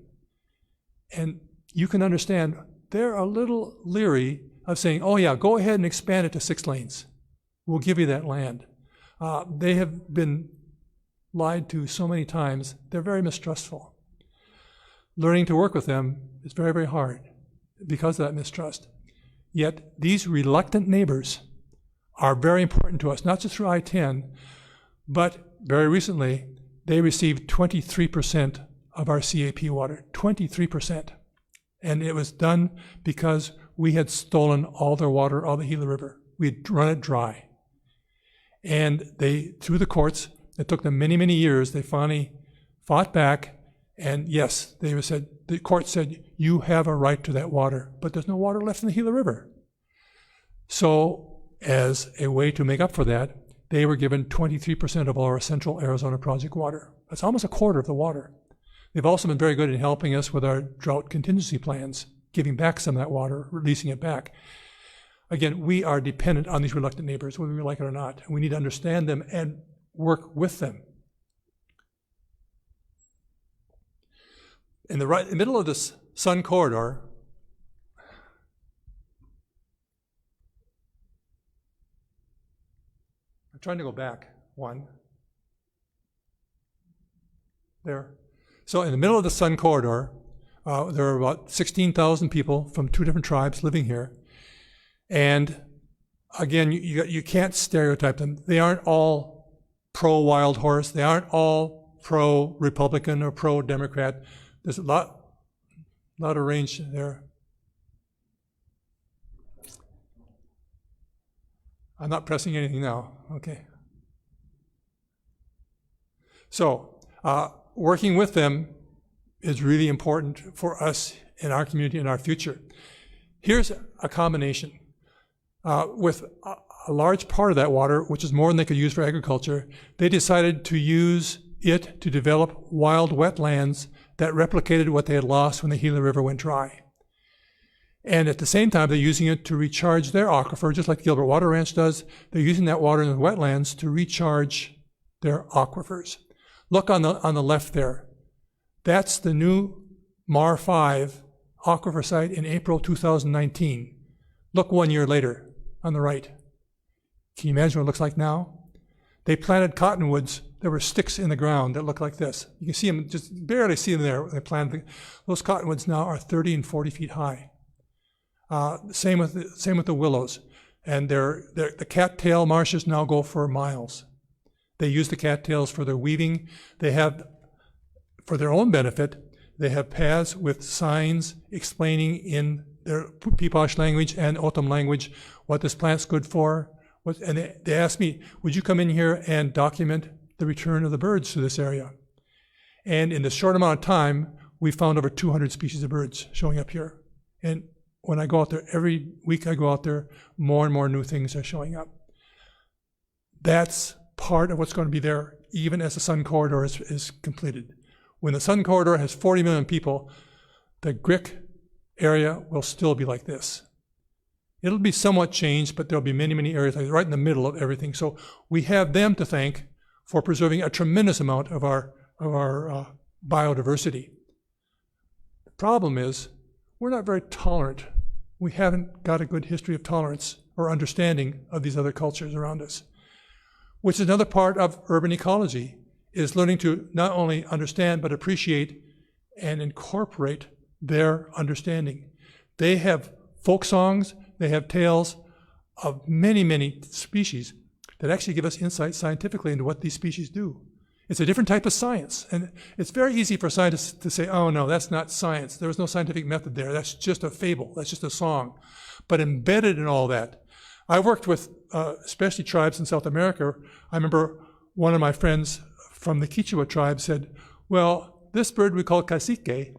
And you can understand they're a little leery of saying, oh yeah, go ahead and expand it to 6 lanes. We'll give you that land. They have been lied to so many times, they're very mistrustful. Learning to work with them is very, very hard because of that mistrust. Yet these reluctant neighbors are very important to us, not just through I-10, but very recently, they received 23% of our CAP water, 23%. And it was done because we had stolen all their water, all the Gila River. We had run it dry. And they, through the courts, it took them many, many years, they finally fought back, and yes, the court said, you have a right to that water, but there's no water left in the Gila River. So, as a way to make up for that, they were given 23% of all our Central Arizona Project water. That's almost a quarter of the water. They've also been very good in helping us with our drought contingency plans, giving back some of that water, releasing it back. Again, we are dependent on these reluctant neighbors, whether we like it or not. We need to understand them and work with them. In the middle of this Sun Corridor, I'm trying to go back one. There. So in the middle of the Sun Corridor, there are about 16,000 people from 2 different tribes living here. And again, you can't stereotype them. They aren't all pro-wild horse. They aren't all pro-Republican or pro-Democrat. There's a lot of range there. I'm not pressing anything now. Okay. So, working with them is really important for us in our community and our future. Here's a combination. With a large part of that water, which is more than they could use for agriculture, they decided to use it to develop wild wetlands that replicated what they had lost when the Gila River went dry. And at the same time, they're using it to recharge their aquifer, just like Gilbert Water Ranch does. They're using that water in the wetlands to recharge their aquifers. Look on the left there. That's the new MAR 5 aquifer site in April 2019. Look 1 year later on the right. Can you imagine what it looks like now? They planted cottonwoods. There were sticks in the ground that look like this. You can see them, just barely see them there. They planted those cottonwoods now are 30 and 40 feet high. Same with the willows. And the cattail marshes now go for miles. They use the cattails for their weaving. They have, for their own benefit, they have paths with signs explaining in their Peepash language and Otom language, what this plant's good for. And they asked me, would you come in here and document the return of the birds to this area? And in this short amount of time, we found over 200 species of birds showing up here. And when I go out there, every week I go out there, more and more new things are showing up. That's part of what's going to be there, even as the Sun Corridor is completed. When the Sun Corridor has 40 million people, the GRIC area will still be like this. It'll be somewhat changed, but there'll be many, many areas like right in the middle of everything. So we have them to thank for preserving a tremendous amount of our biodiversity. The problem is we're not very tolerant. We haven't got a good history of tolerance or understanding of these other cultures around us, which is another part of urban ecology, is learning to not only understand but appreciate and incorporate their understanding. They have folk songs, they have tales of many, many species that actually give us insight scientifically into what these species do. It's a different type of science, and it's very easy for scientists to say, oh no, that's not science. There was no scientific method there. That's just a fable. That's just a song. But embedded in all that, I worked with especially tribes in South America. I remember one of my friends from the Quichua tribe said, well, this bird we call cacique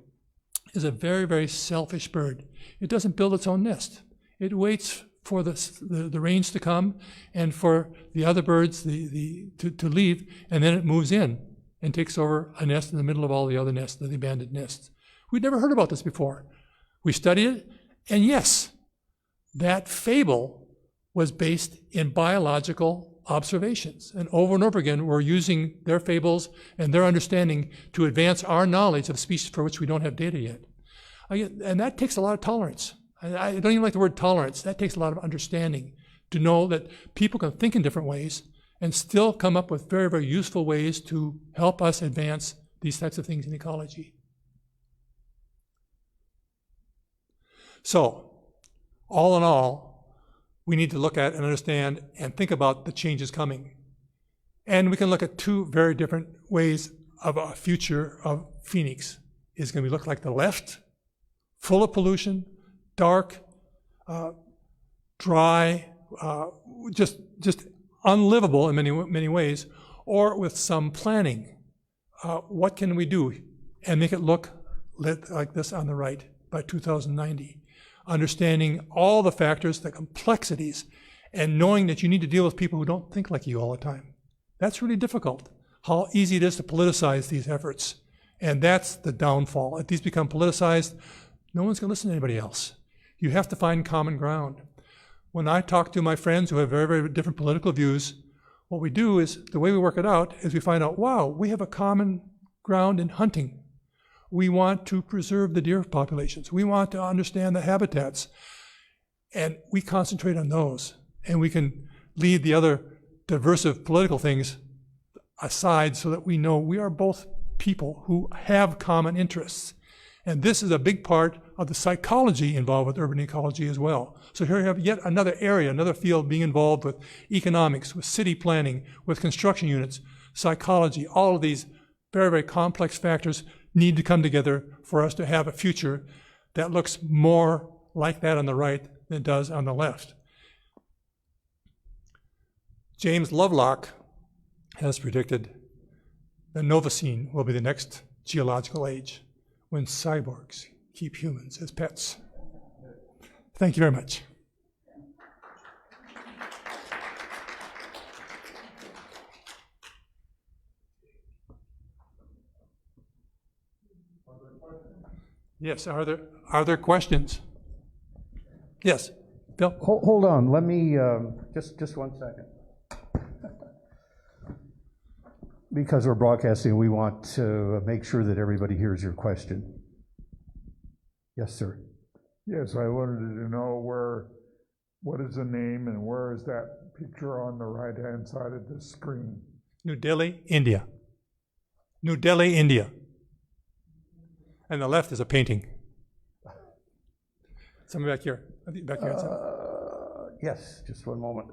is a very, very selfish bird. It doesn't build its own nest. It waits for the rains to come and for the other birds to leave, and then it moves in and takes over a nest in the middle of all the other nests, the abandoned nests. We'd never heard about this before. We studied it, and yes, that fable was based in biological observations. And over again, we're using their fables and their understanding to advance our knowledge of species for which we don't have data yet. And that takes a lot of tolerance. I don't even like the word tolerance. That takes a lot of understanding to know that people can think in different ways and still come up with very, very useful ways to help us advance these types of things in ecology. So, all in all, we need to look at and understand and think about the changes coming. And we can look at two very different ways of a future of Phoenix. Is going to look like the left, full of pollution, dark, dry, just unlivable in many ways, or with some planning. What can we do and make it look like this on the right by 2090? Understanding all the factors, the complexities, and knowing that you need to deal with people who don't think like you all the time. That's really difficult. How easy it is to politicize these efforts. And that's the downfall. If these become politicized, no one's going to listen to anybody else. You have to find common ground. When I talk to my friends who have very, very different political views, what we do is, the way we work it out is we find out, wow, we have a common ground in hunting. We want to preserve the deer populations. We want to understand the habitats. And we concentrate on those. And we can leave the other diversive political things aside so that we know we are both people who have common interests. And this is a big part of the psychology involved with urban ecology as well. So here you have yet another area, another field being involved with economics, with city planning, with construction units, psychology. All of these very, very complex factors need to come together for us to have a future that looks more like that on the right than it does on the left. James Lovelock has predicted the Novacene will be the next geological age, when cyborgs keep humans as pets. Thank you very much. Yes, are there questions? Yes, Bill? Hold on, let me, just 1 second. Because we're broadcasting, we want to make sure that everybody hears your question. Yes, sir. Yes, I wanted to know what is the name and where is that picture on the right-hand side of the screen? New Delhi, India. New Delhi, India. And the left is a painting. Somebody back here. Back here. Yes, just 1 moment.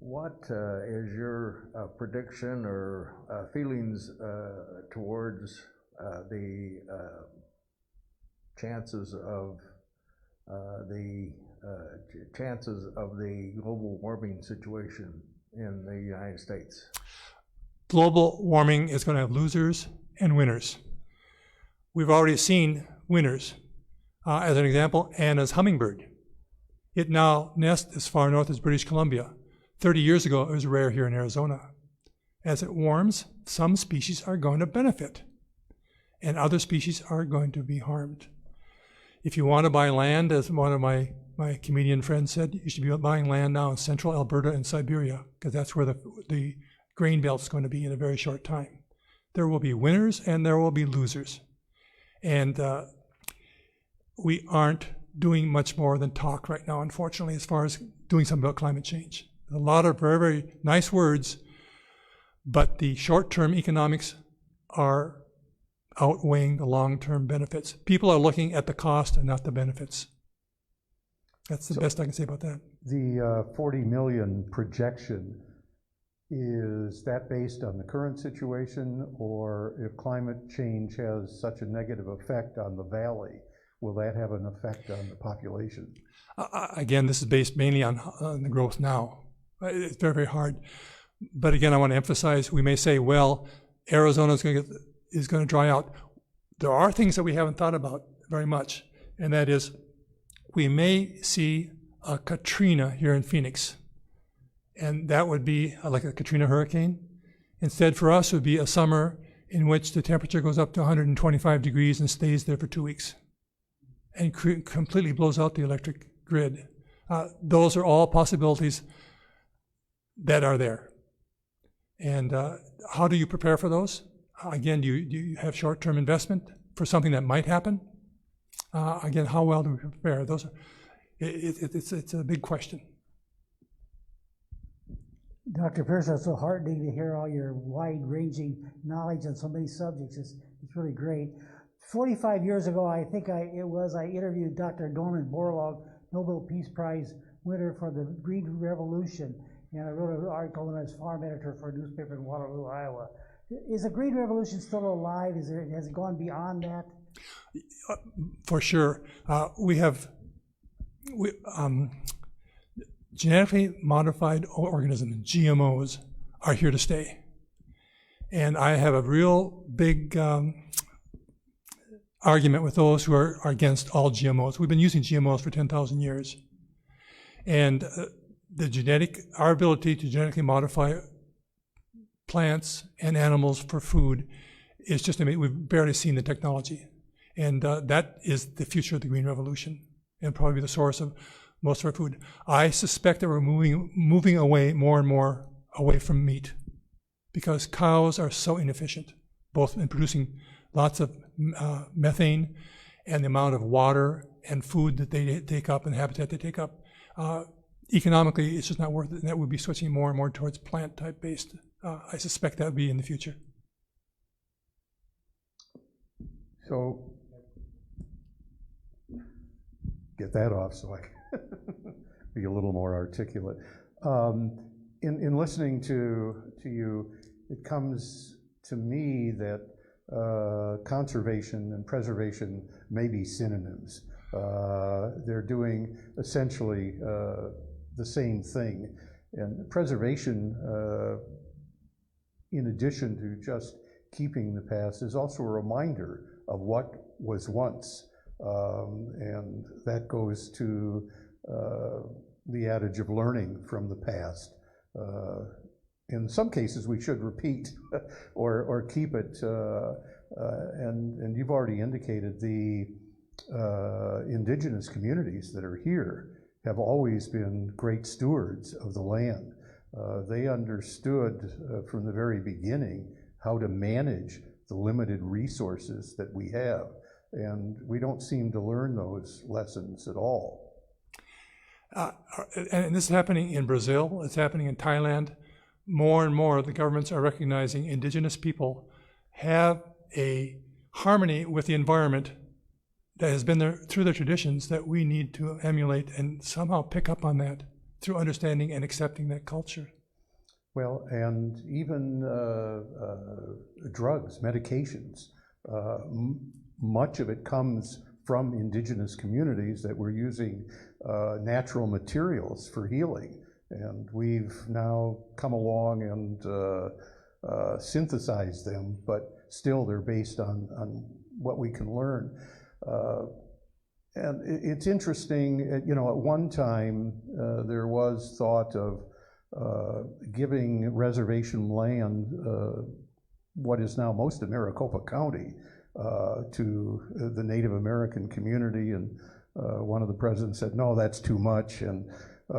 What is your prediction or feelings towards the chances of the global warming situation in the United States? Global warming is going to have losers and winners. We've already seen winners. As an example, Anna's hummingbird. It now nests as far north as British Columbia. 30 years ago, it was rare here in Arizona. As it warms, some species are going to benefit, and other species are going to be harmed. If you want to buy land, as one of my comedian friends said, you should be buying land now in central Alberta and Siberia, because that's where the grain belt is going to be in a very short time. There will be winners and there will be losers. And we aren't doing much more than talk right now, unfortunately, as far as doing something about climate change. A lot of very, very nice words, but the short-term economics are outweighing the long-term benefits. People are looking at the cost and not the benefits. That's the best I can say about that. The 40 million projection, is that based on the current situation, or if climate change has such a negative effect on the valley, will that have an effect on the population? Again, this is based mainly on the growth now. It's very, very hard. But again, I want to emphasize, we may say, well, Arizona is going to dry out. There are things that we haven't thought about very much, and that is we may see a Katrina here in Phoenix, and that would be like a Katrina hurricane. Instead, for us, it would be a summer in which the temperature goes up to 125 degrees and stays there for 2 weeks and completely blows out the electric grid. Those are all possibilities that are there. And how do you prepare for those? Again, do you have short-term investment for something that might happen? Again, how well do we prepare? It's a big question. Dr. Pearson, it's so heartening to hear all your wide-ranging knowledge on so many subjects. It's really great. 45 years ago, I interviewed Dr. Norman Borlaug, Nobel Peace Prize winner for the Green Revolution, and I wrote an article when I was farm editor for a newspaper in Waterloo, Iowa. Is the Green Revolution still alive? Has it gone beyond that? For sure. Genetically modified organisms, GMOs, are here to stay. And I have a real big argument with those who are against all GMOs. We've been using GMOs for 10,000 years. And our ability to genetically modify plants and animals for food is just amazing. We've barely seen the technology. And that is the future of the Green Revolution, and probably the source of most of our food. I suspect that we're moving away more and more away from meat, because cows are so inefficient, both in producing lots of methane and the amount of water and food that they take up and habitat they take up. Economically, it's just not worth it, and that would be switching more and more towards plant-type based. I suspect that would be in the future. So, get that off so I can be a little more articulate. In listening to you, it comes to me that conservation and preservation may be synonyms. They're doing essentially the same thing. And preservation, in addition to just keeping the past, is also a reminder of what was once. And that goes to the adage of learning from the past. In some cases, we should repeat or keep it. And you've already indicated the indigenous communities that are here have always been great stewards of the land. They understood from the very beginning how to manage the limited resources that we have. And we don't seem to learn those lessons at all. And this is happening in Brazil, it's happening in Thailand. More and more, the governments are recognizing indigenous people have a harmony with the environment that has been there through their traditions that we need to emulate and somehow pick up on that through understanding and accepting that culture. Well, and even drugs, medications, much of it comes from indigenous communities that were using natural materials for healing. And we've now come along and synthesized them, but still they're based on what we can learn. And it's interesting, you know, at one time there was thought of giving reservation land, what is now most of Maricopa County, to the Native American community, and one of the presidents said, no, that's too much, and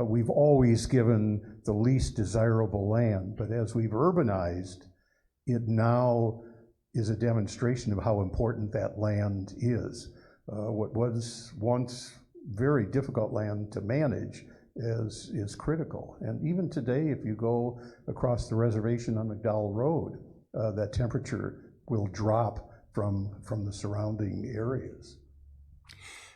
we've always given the least desirable land, but as we've urbanized, it now is a demonstration of how important that land is. What was once very difficult land to manage is critical. And even today, if you go across the reservation on McDowell Road, that temperature will drop from the surrounding areas.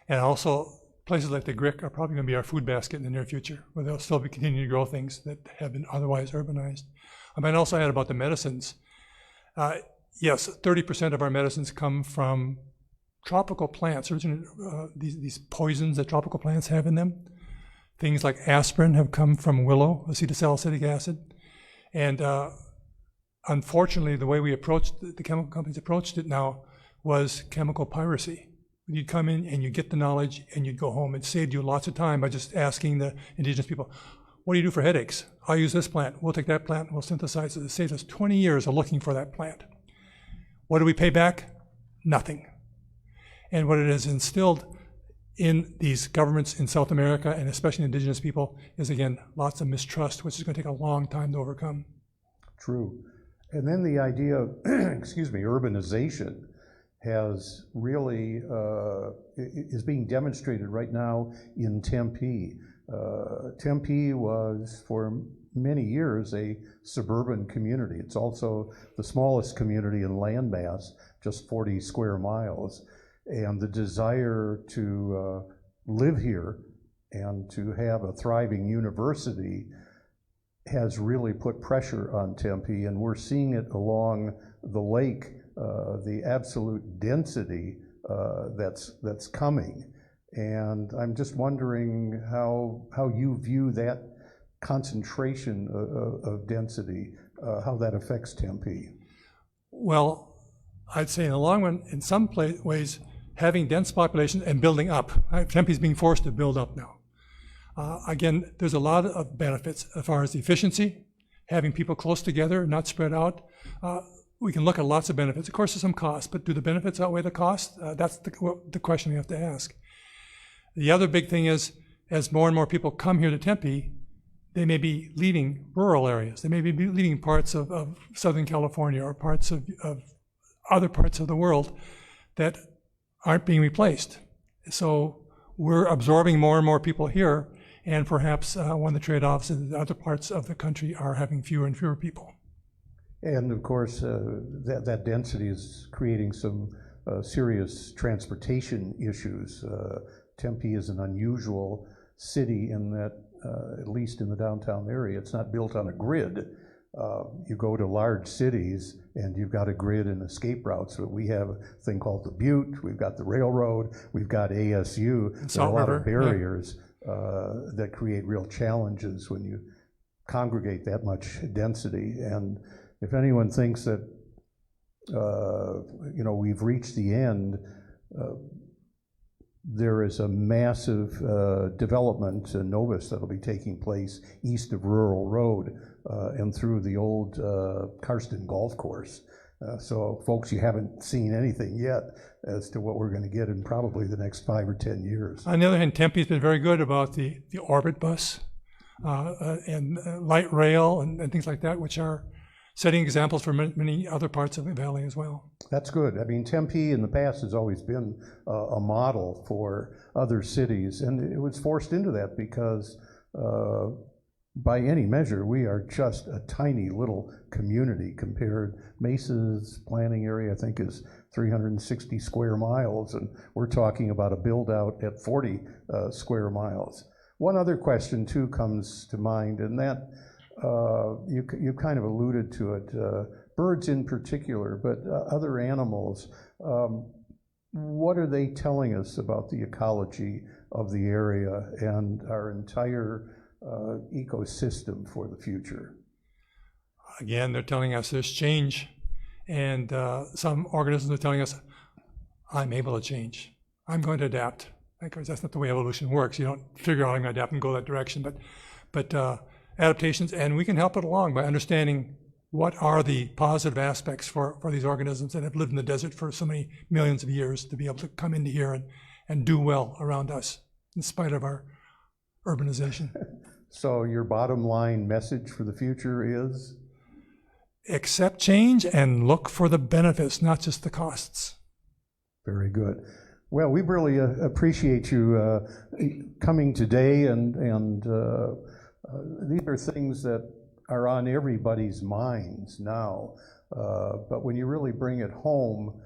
And also, places like the GRIC are probably going to be our food basket in the near future, where they'll still be continuing to grow things that have been otherwise urbanized. I might also add about the medicines. Yes, 30% of our medicines come from tropical plants, these poisons that tropical plants have in them. Things like aspirin have come from willow, acetylsalicylic acid. And unfortunately, the way we approached, the chemical companies approached it now, was chemical piracy. You'd come in and you'd get the knowledge and you'd go home. It saved you lots of time by just asking the indigenous people, what do you do for headaches? I'll use this plant. We'll take that plant and we'll synthesize it. It saved us 20 years of looking for that plant. What do we pay back? Nothing. And what it has instilled in these governments in South America, and especially indigenous people, is again, lots of mistrust, which is going to take a long time to overcome. True. And then the idea of, excuse me, urbanization has really, is being demonstrated right now in Tempe. Tempe was for many years a suburban community. It's also the smallest community in landmass, just 40 square miles. And the desire to live here and to have a thriving university has really put pressure on Tempe, and we're seeing it along the lake, the absolute density that's coming. And I'm just wondering how you view that concentration of density, how that affects Tempe. Well, I'd say in the long run, in some ways, having dense population and building up. Tempe is being forced to build up now. Again, there's a lot of benefits as far as efficiency, having people close together, not spread out. We can look at lots of benefits. Of course, there's some costs, but do the benefits outweigh the costs? That's the question we have to ask. The other big thing is, as more and more people come here to Tempe, they may be leaving rural areas. They may be leaving parts of Southern California or parts of other parts of the world that aren't being replaced. So we're absorbing more and more people here, and perhaps one of the trade-offs is that other parts of the country are having fewer and fewer people. And of course, that density is creating some serious transportation issues. Tempe is an unusual city in that, at least in the downtown area, it's not built on a grid. You go to large cities and you've got a grid and escape routes, but we have a thing called the Butte, we've got the railroad, we've got ASU. There are a lot of barriers that create real challenges when you congregate that much density. And if anyone thinks that we've reached the end, there is a massive development in Novus that'll be taking place east of Rural Road and through the old Karsten Golf Course. So folks, you haven't seen anything yet as to what we're going to get in probably the next 5 or 10 years. On the other hand, Tempe's been very good about the orbit bus and light rail and things like that, which are setting examples for many other parts of the valley as well. That's good. I mean, Tempe in the past has always been a model for other cities, and it was forced into that because by any measure, we are just a tiny little community compared. Mesa's planning area, I think, is 360 square miles, and we're talking about a build out at 40 square miles. One other question too comes to mind, and that you kind of alluded to it, birds in particular, but other animals. what are they telling us about the ecology of the area and our entire ecosystem for the future? Again, they're telling us there's change, and some organisms are telling us, I'm able to change. I'm going to adapt. Because that's not the way evolution works. You don't figure out I'm going to adapt and go that direction, but adaptations, and we can help it along by understanding what are the positive aspects for these organisms that have lived in the desert for so many millions of years to be able to come into here and do well around us in spite of our urbanization. So your bottom line message for the future is? Accept change and look for the benefits, not just the costs. Very good. Well, we really appreciate you coming today, and these are things that are on everybody's minds now. But when you really bring it home,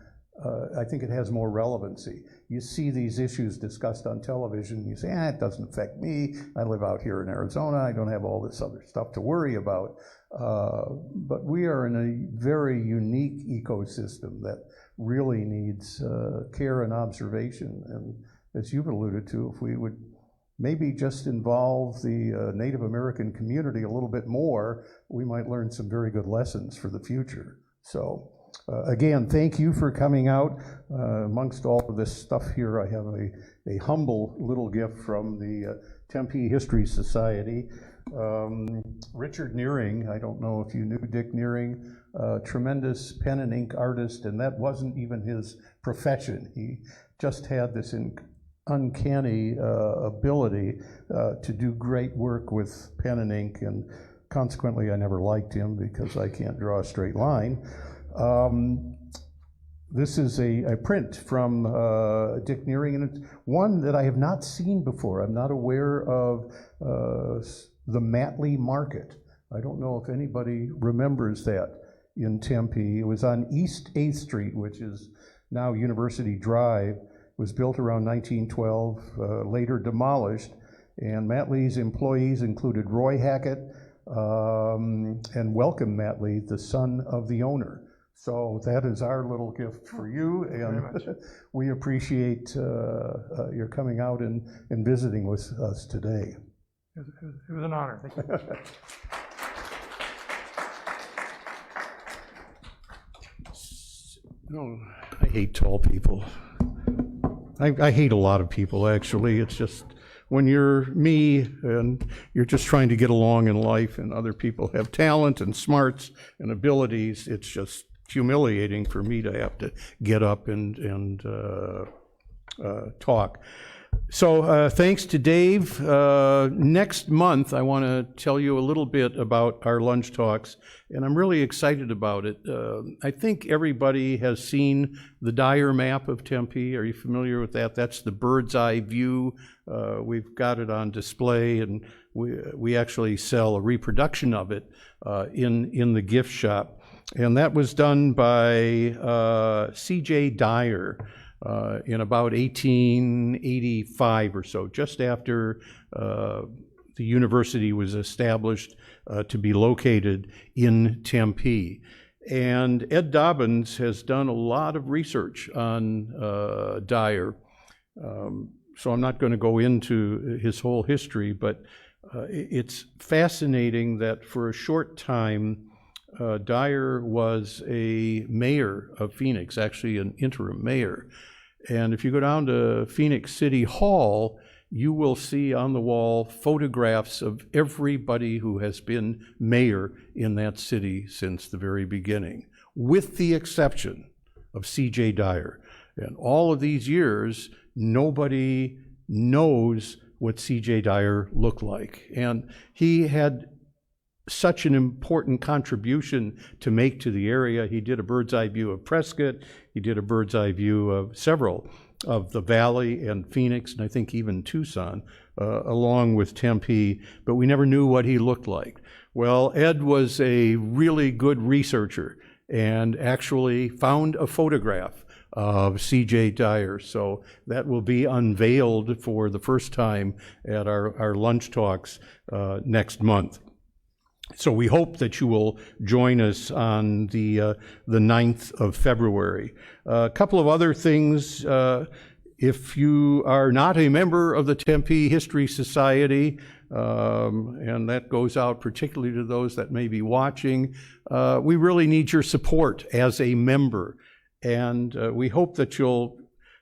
I think it has more relevancy. You see these issues discussed on television, and you say, it doesn't affect me. I live out here in Arizona. I don't have all this other stuff to worry about. But we are in a very unique ecosystem that really needs care and observation. And as you've alluded to, if we would maybe just involve the Native American community a little bit more, we might learn some very good lessons for the future. So again, thank you for coming out. Amongst all of this stuff here, I have a humble little gift from the Tempe History Society. Richard Nearing, I don't know if you knew Dick Nearing, tremendous pen and ink artist, and that wasn't even his profession. He just had this uncanny ability to do great work with pen and ink, and consequently I never liked him because I can't draw a straight line. This is a print from Dick Nearing, and it's one that I have not seen before. I'm not aware of the Matley Market. I don't know if anybody remembers that in Tempe. It was on East 8th Street, which is now University Drive. It was built around 1912, later demolished, and Matley's employees included Roy Hackett and Welcome Matley, the son of the owner. So that is our little gift for you, and we appreciate your coming out and visiting with us today. It was an honor. Thank you. No, I hate tall people. I hate a lot of people, actually. It's just when you're me and you're just trying to get along in life, and other people have talent and smarts and abilities, it's just humiliating for me to have to get up and talk. So thanks to Dave. Next month, I want to tell you a little bit about our lunch talks, and I'm really excited about it. I think everybody has seen the Dyer map of Tempe. Are you familiar with that? That's the bird's eye view. We've got it on display, and we actually sell a reproduction of it in the gift shop. And that was done by C.J. Dyer in about 1885 or so, just after the university was established to be located in Tempe. And Ed Dobbins has done a lot of research on Dyer. So I'm not going to go into his whole history, but it's fascinating that for a short time, Dyer was a mayor of Phoenix, actually an interim mayor. And if you go down to Phoenix City Hall, you will see on the wall photographs of everybody who has been mayor in that city since the very beginning, with the exception of C.J. Dyer. And all of these years, nobody knows what C.J. Dyer looked like. And he had such an important contribution to make to the area. He did a bird's eye view of Prescott. He did a bird's eye view of several of the Valley and Phoenix, and I think even Tucson, along with Tempe, but we never knew what he looked like. Well, Ed was a really good researcher and actually found a photograph of C.J. Dyer. So that will be unveiled for the first time at our lunch talks next month. So we hope that you will join us on the 9th of February. A couple of other things. If you are not a member of the Tempe History Society, and that goes out particularly to those that may be watching, we really need your support as a member. And we hope that you'll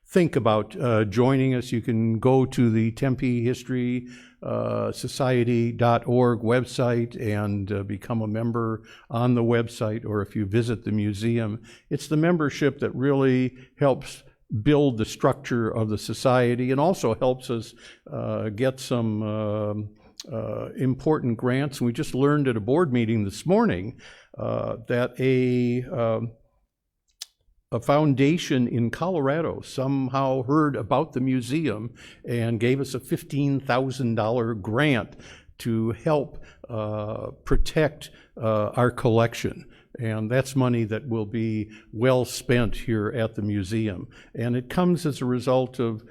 think about joining us. You can go to the Tempe History Society.org website and become a member on the website, or if you visit the museum. It's the membership that really helps build the structure of the society and also helps us get some important grants. And we just learned at a board meeting this morning that a foundation in Colorado somehow heard about the museum and gave us a $15,000 grant to help protect our collection. And that's money that will be well spent here at the museum. And it comes as a result of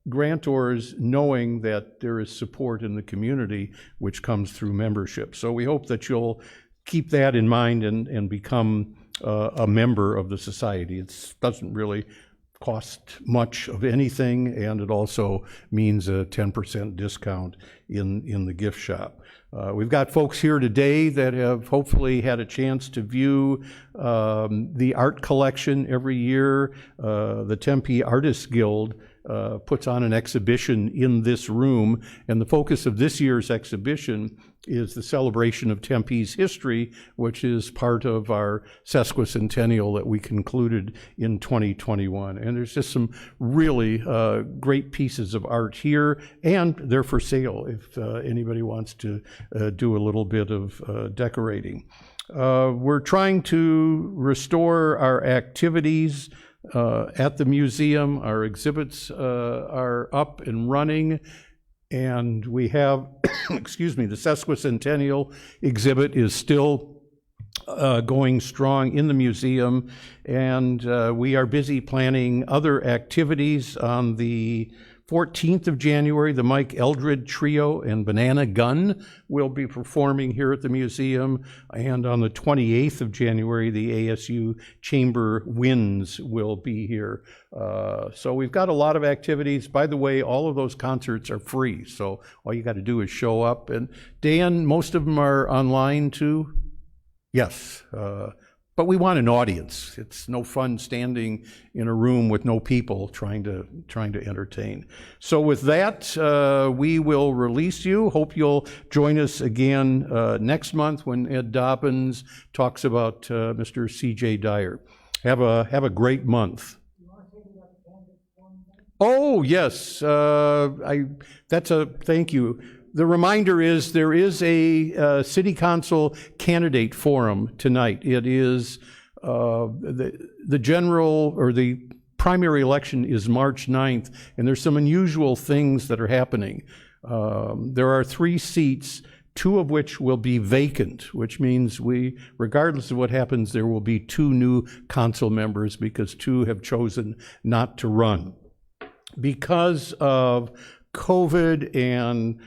grantors knowing that there is support in the community, which comes through membership. So we hope that you'll keep that in mind and become a member of the society. It doesn't really cost much of anything, and it also means a 10% discount in the gift shop. We've got folks here today that have hopefully had a chance to view the art collection every year. The Tempe Artists Guild puts on an exhibition in this room, and the focus of this year's exhibition is the celebration of Tempe's history, which is part of our sesquicentennial that we concluded in 2021. And there's just some really great pieces of art here, and they're for sale if anybody wants to do a little bit of decorating. We're trying to restore our activities at the museum. Our exhibits are up and running, and we have, excuse me, the sesquicentennial exhibit is still going strong in the museum, and we are busy planning other activities. On the 14th of January, the Mike Eldred Trio and Banana Gun will be performing here at the museum. And on the 28th of January, the ASU Chamber Winds will be here. So we've got a lot of activities. By the way, all of those concerts are free, so all you got to do is show up. And Dan, most of them are online too? Yes. But we want an audience. It's no fun standing in a room with no people trying to entertain. So with that, we will release you. Hope you'll join us again next month when Ed Dobbins talks about Mr. C.J. Dyer. Have a great month. Oh yes, thank you. The reminder is there is a City Council candidate forum tonight. It is the general, or the primary election is March 9th, and there's some unusual things that are happening. There are 3 seats, 2 of which will be vacant, which means regardless of what happens, there will be 2 new council members because 2 have chosen not to run. Because of COVID and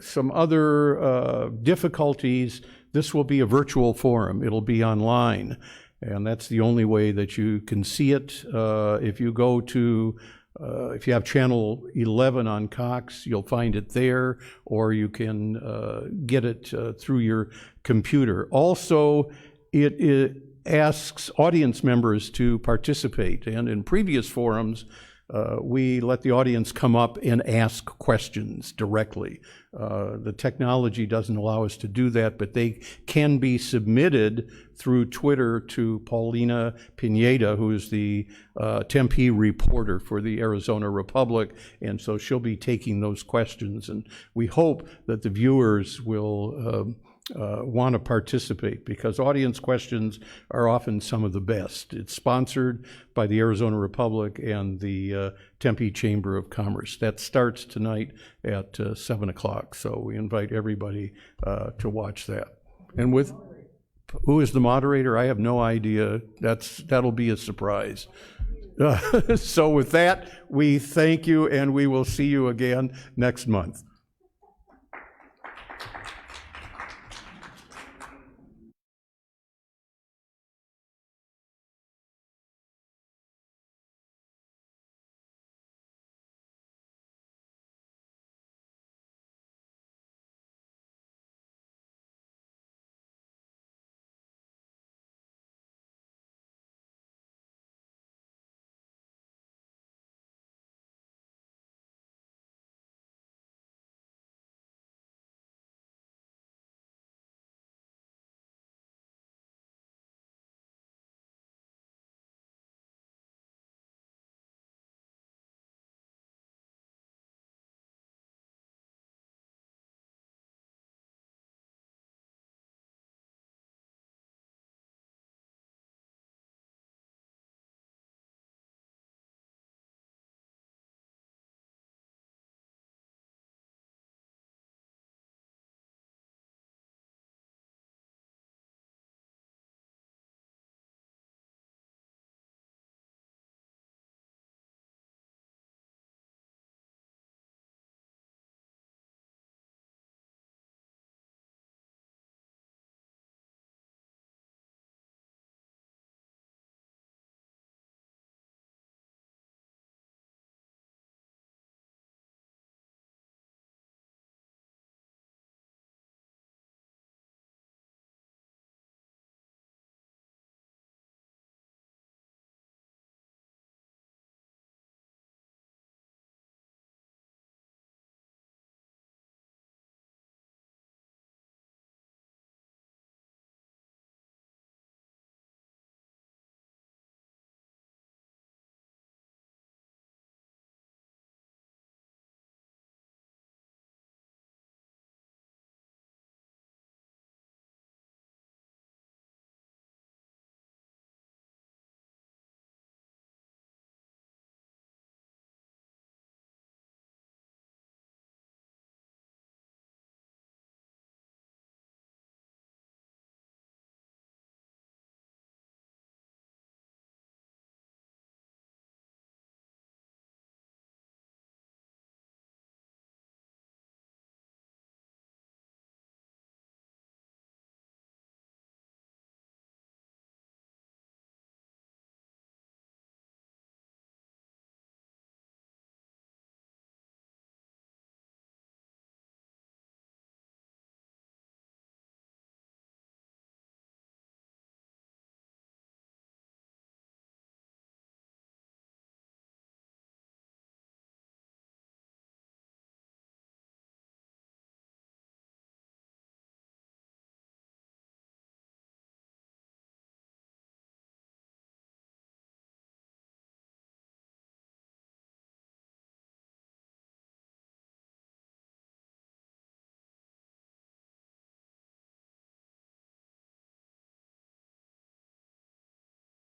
some other difficulties, this will be a virtual forum. It'll be online, and that's the only way that you can see it. If you go to, if you have channel 11 on Cox, you'll find it there, or you can get it through your computer. Also, it asks audience members to participate, and in previous forums, we let the audience come up and ask questions directly. The technology doesn't allow us to do that, but they can be submitted through Twitter to Paulina Pineda, who is the Tempe reporter for the Arizona Republic, and so she'll be taking those questions. And we hope that the viewers will want to participate, because audience questions are often some of the best. It's sponsored by the Arizona Republic and the Tempe Chamber of Commerce. That starts tonight at 7 o'clock, so we invite everybody to watch that. And with who is the moderator? I have no idea. That'll be a surprise. So with that, we thank you, and we will see you again next month.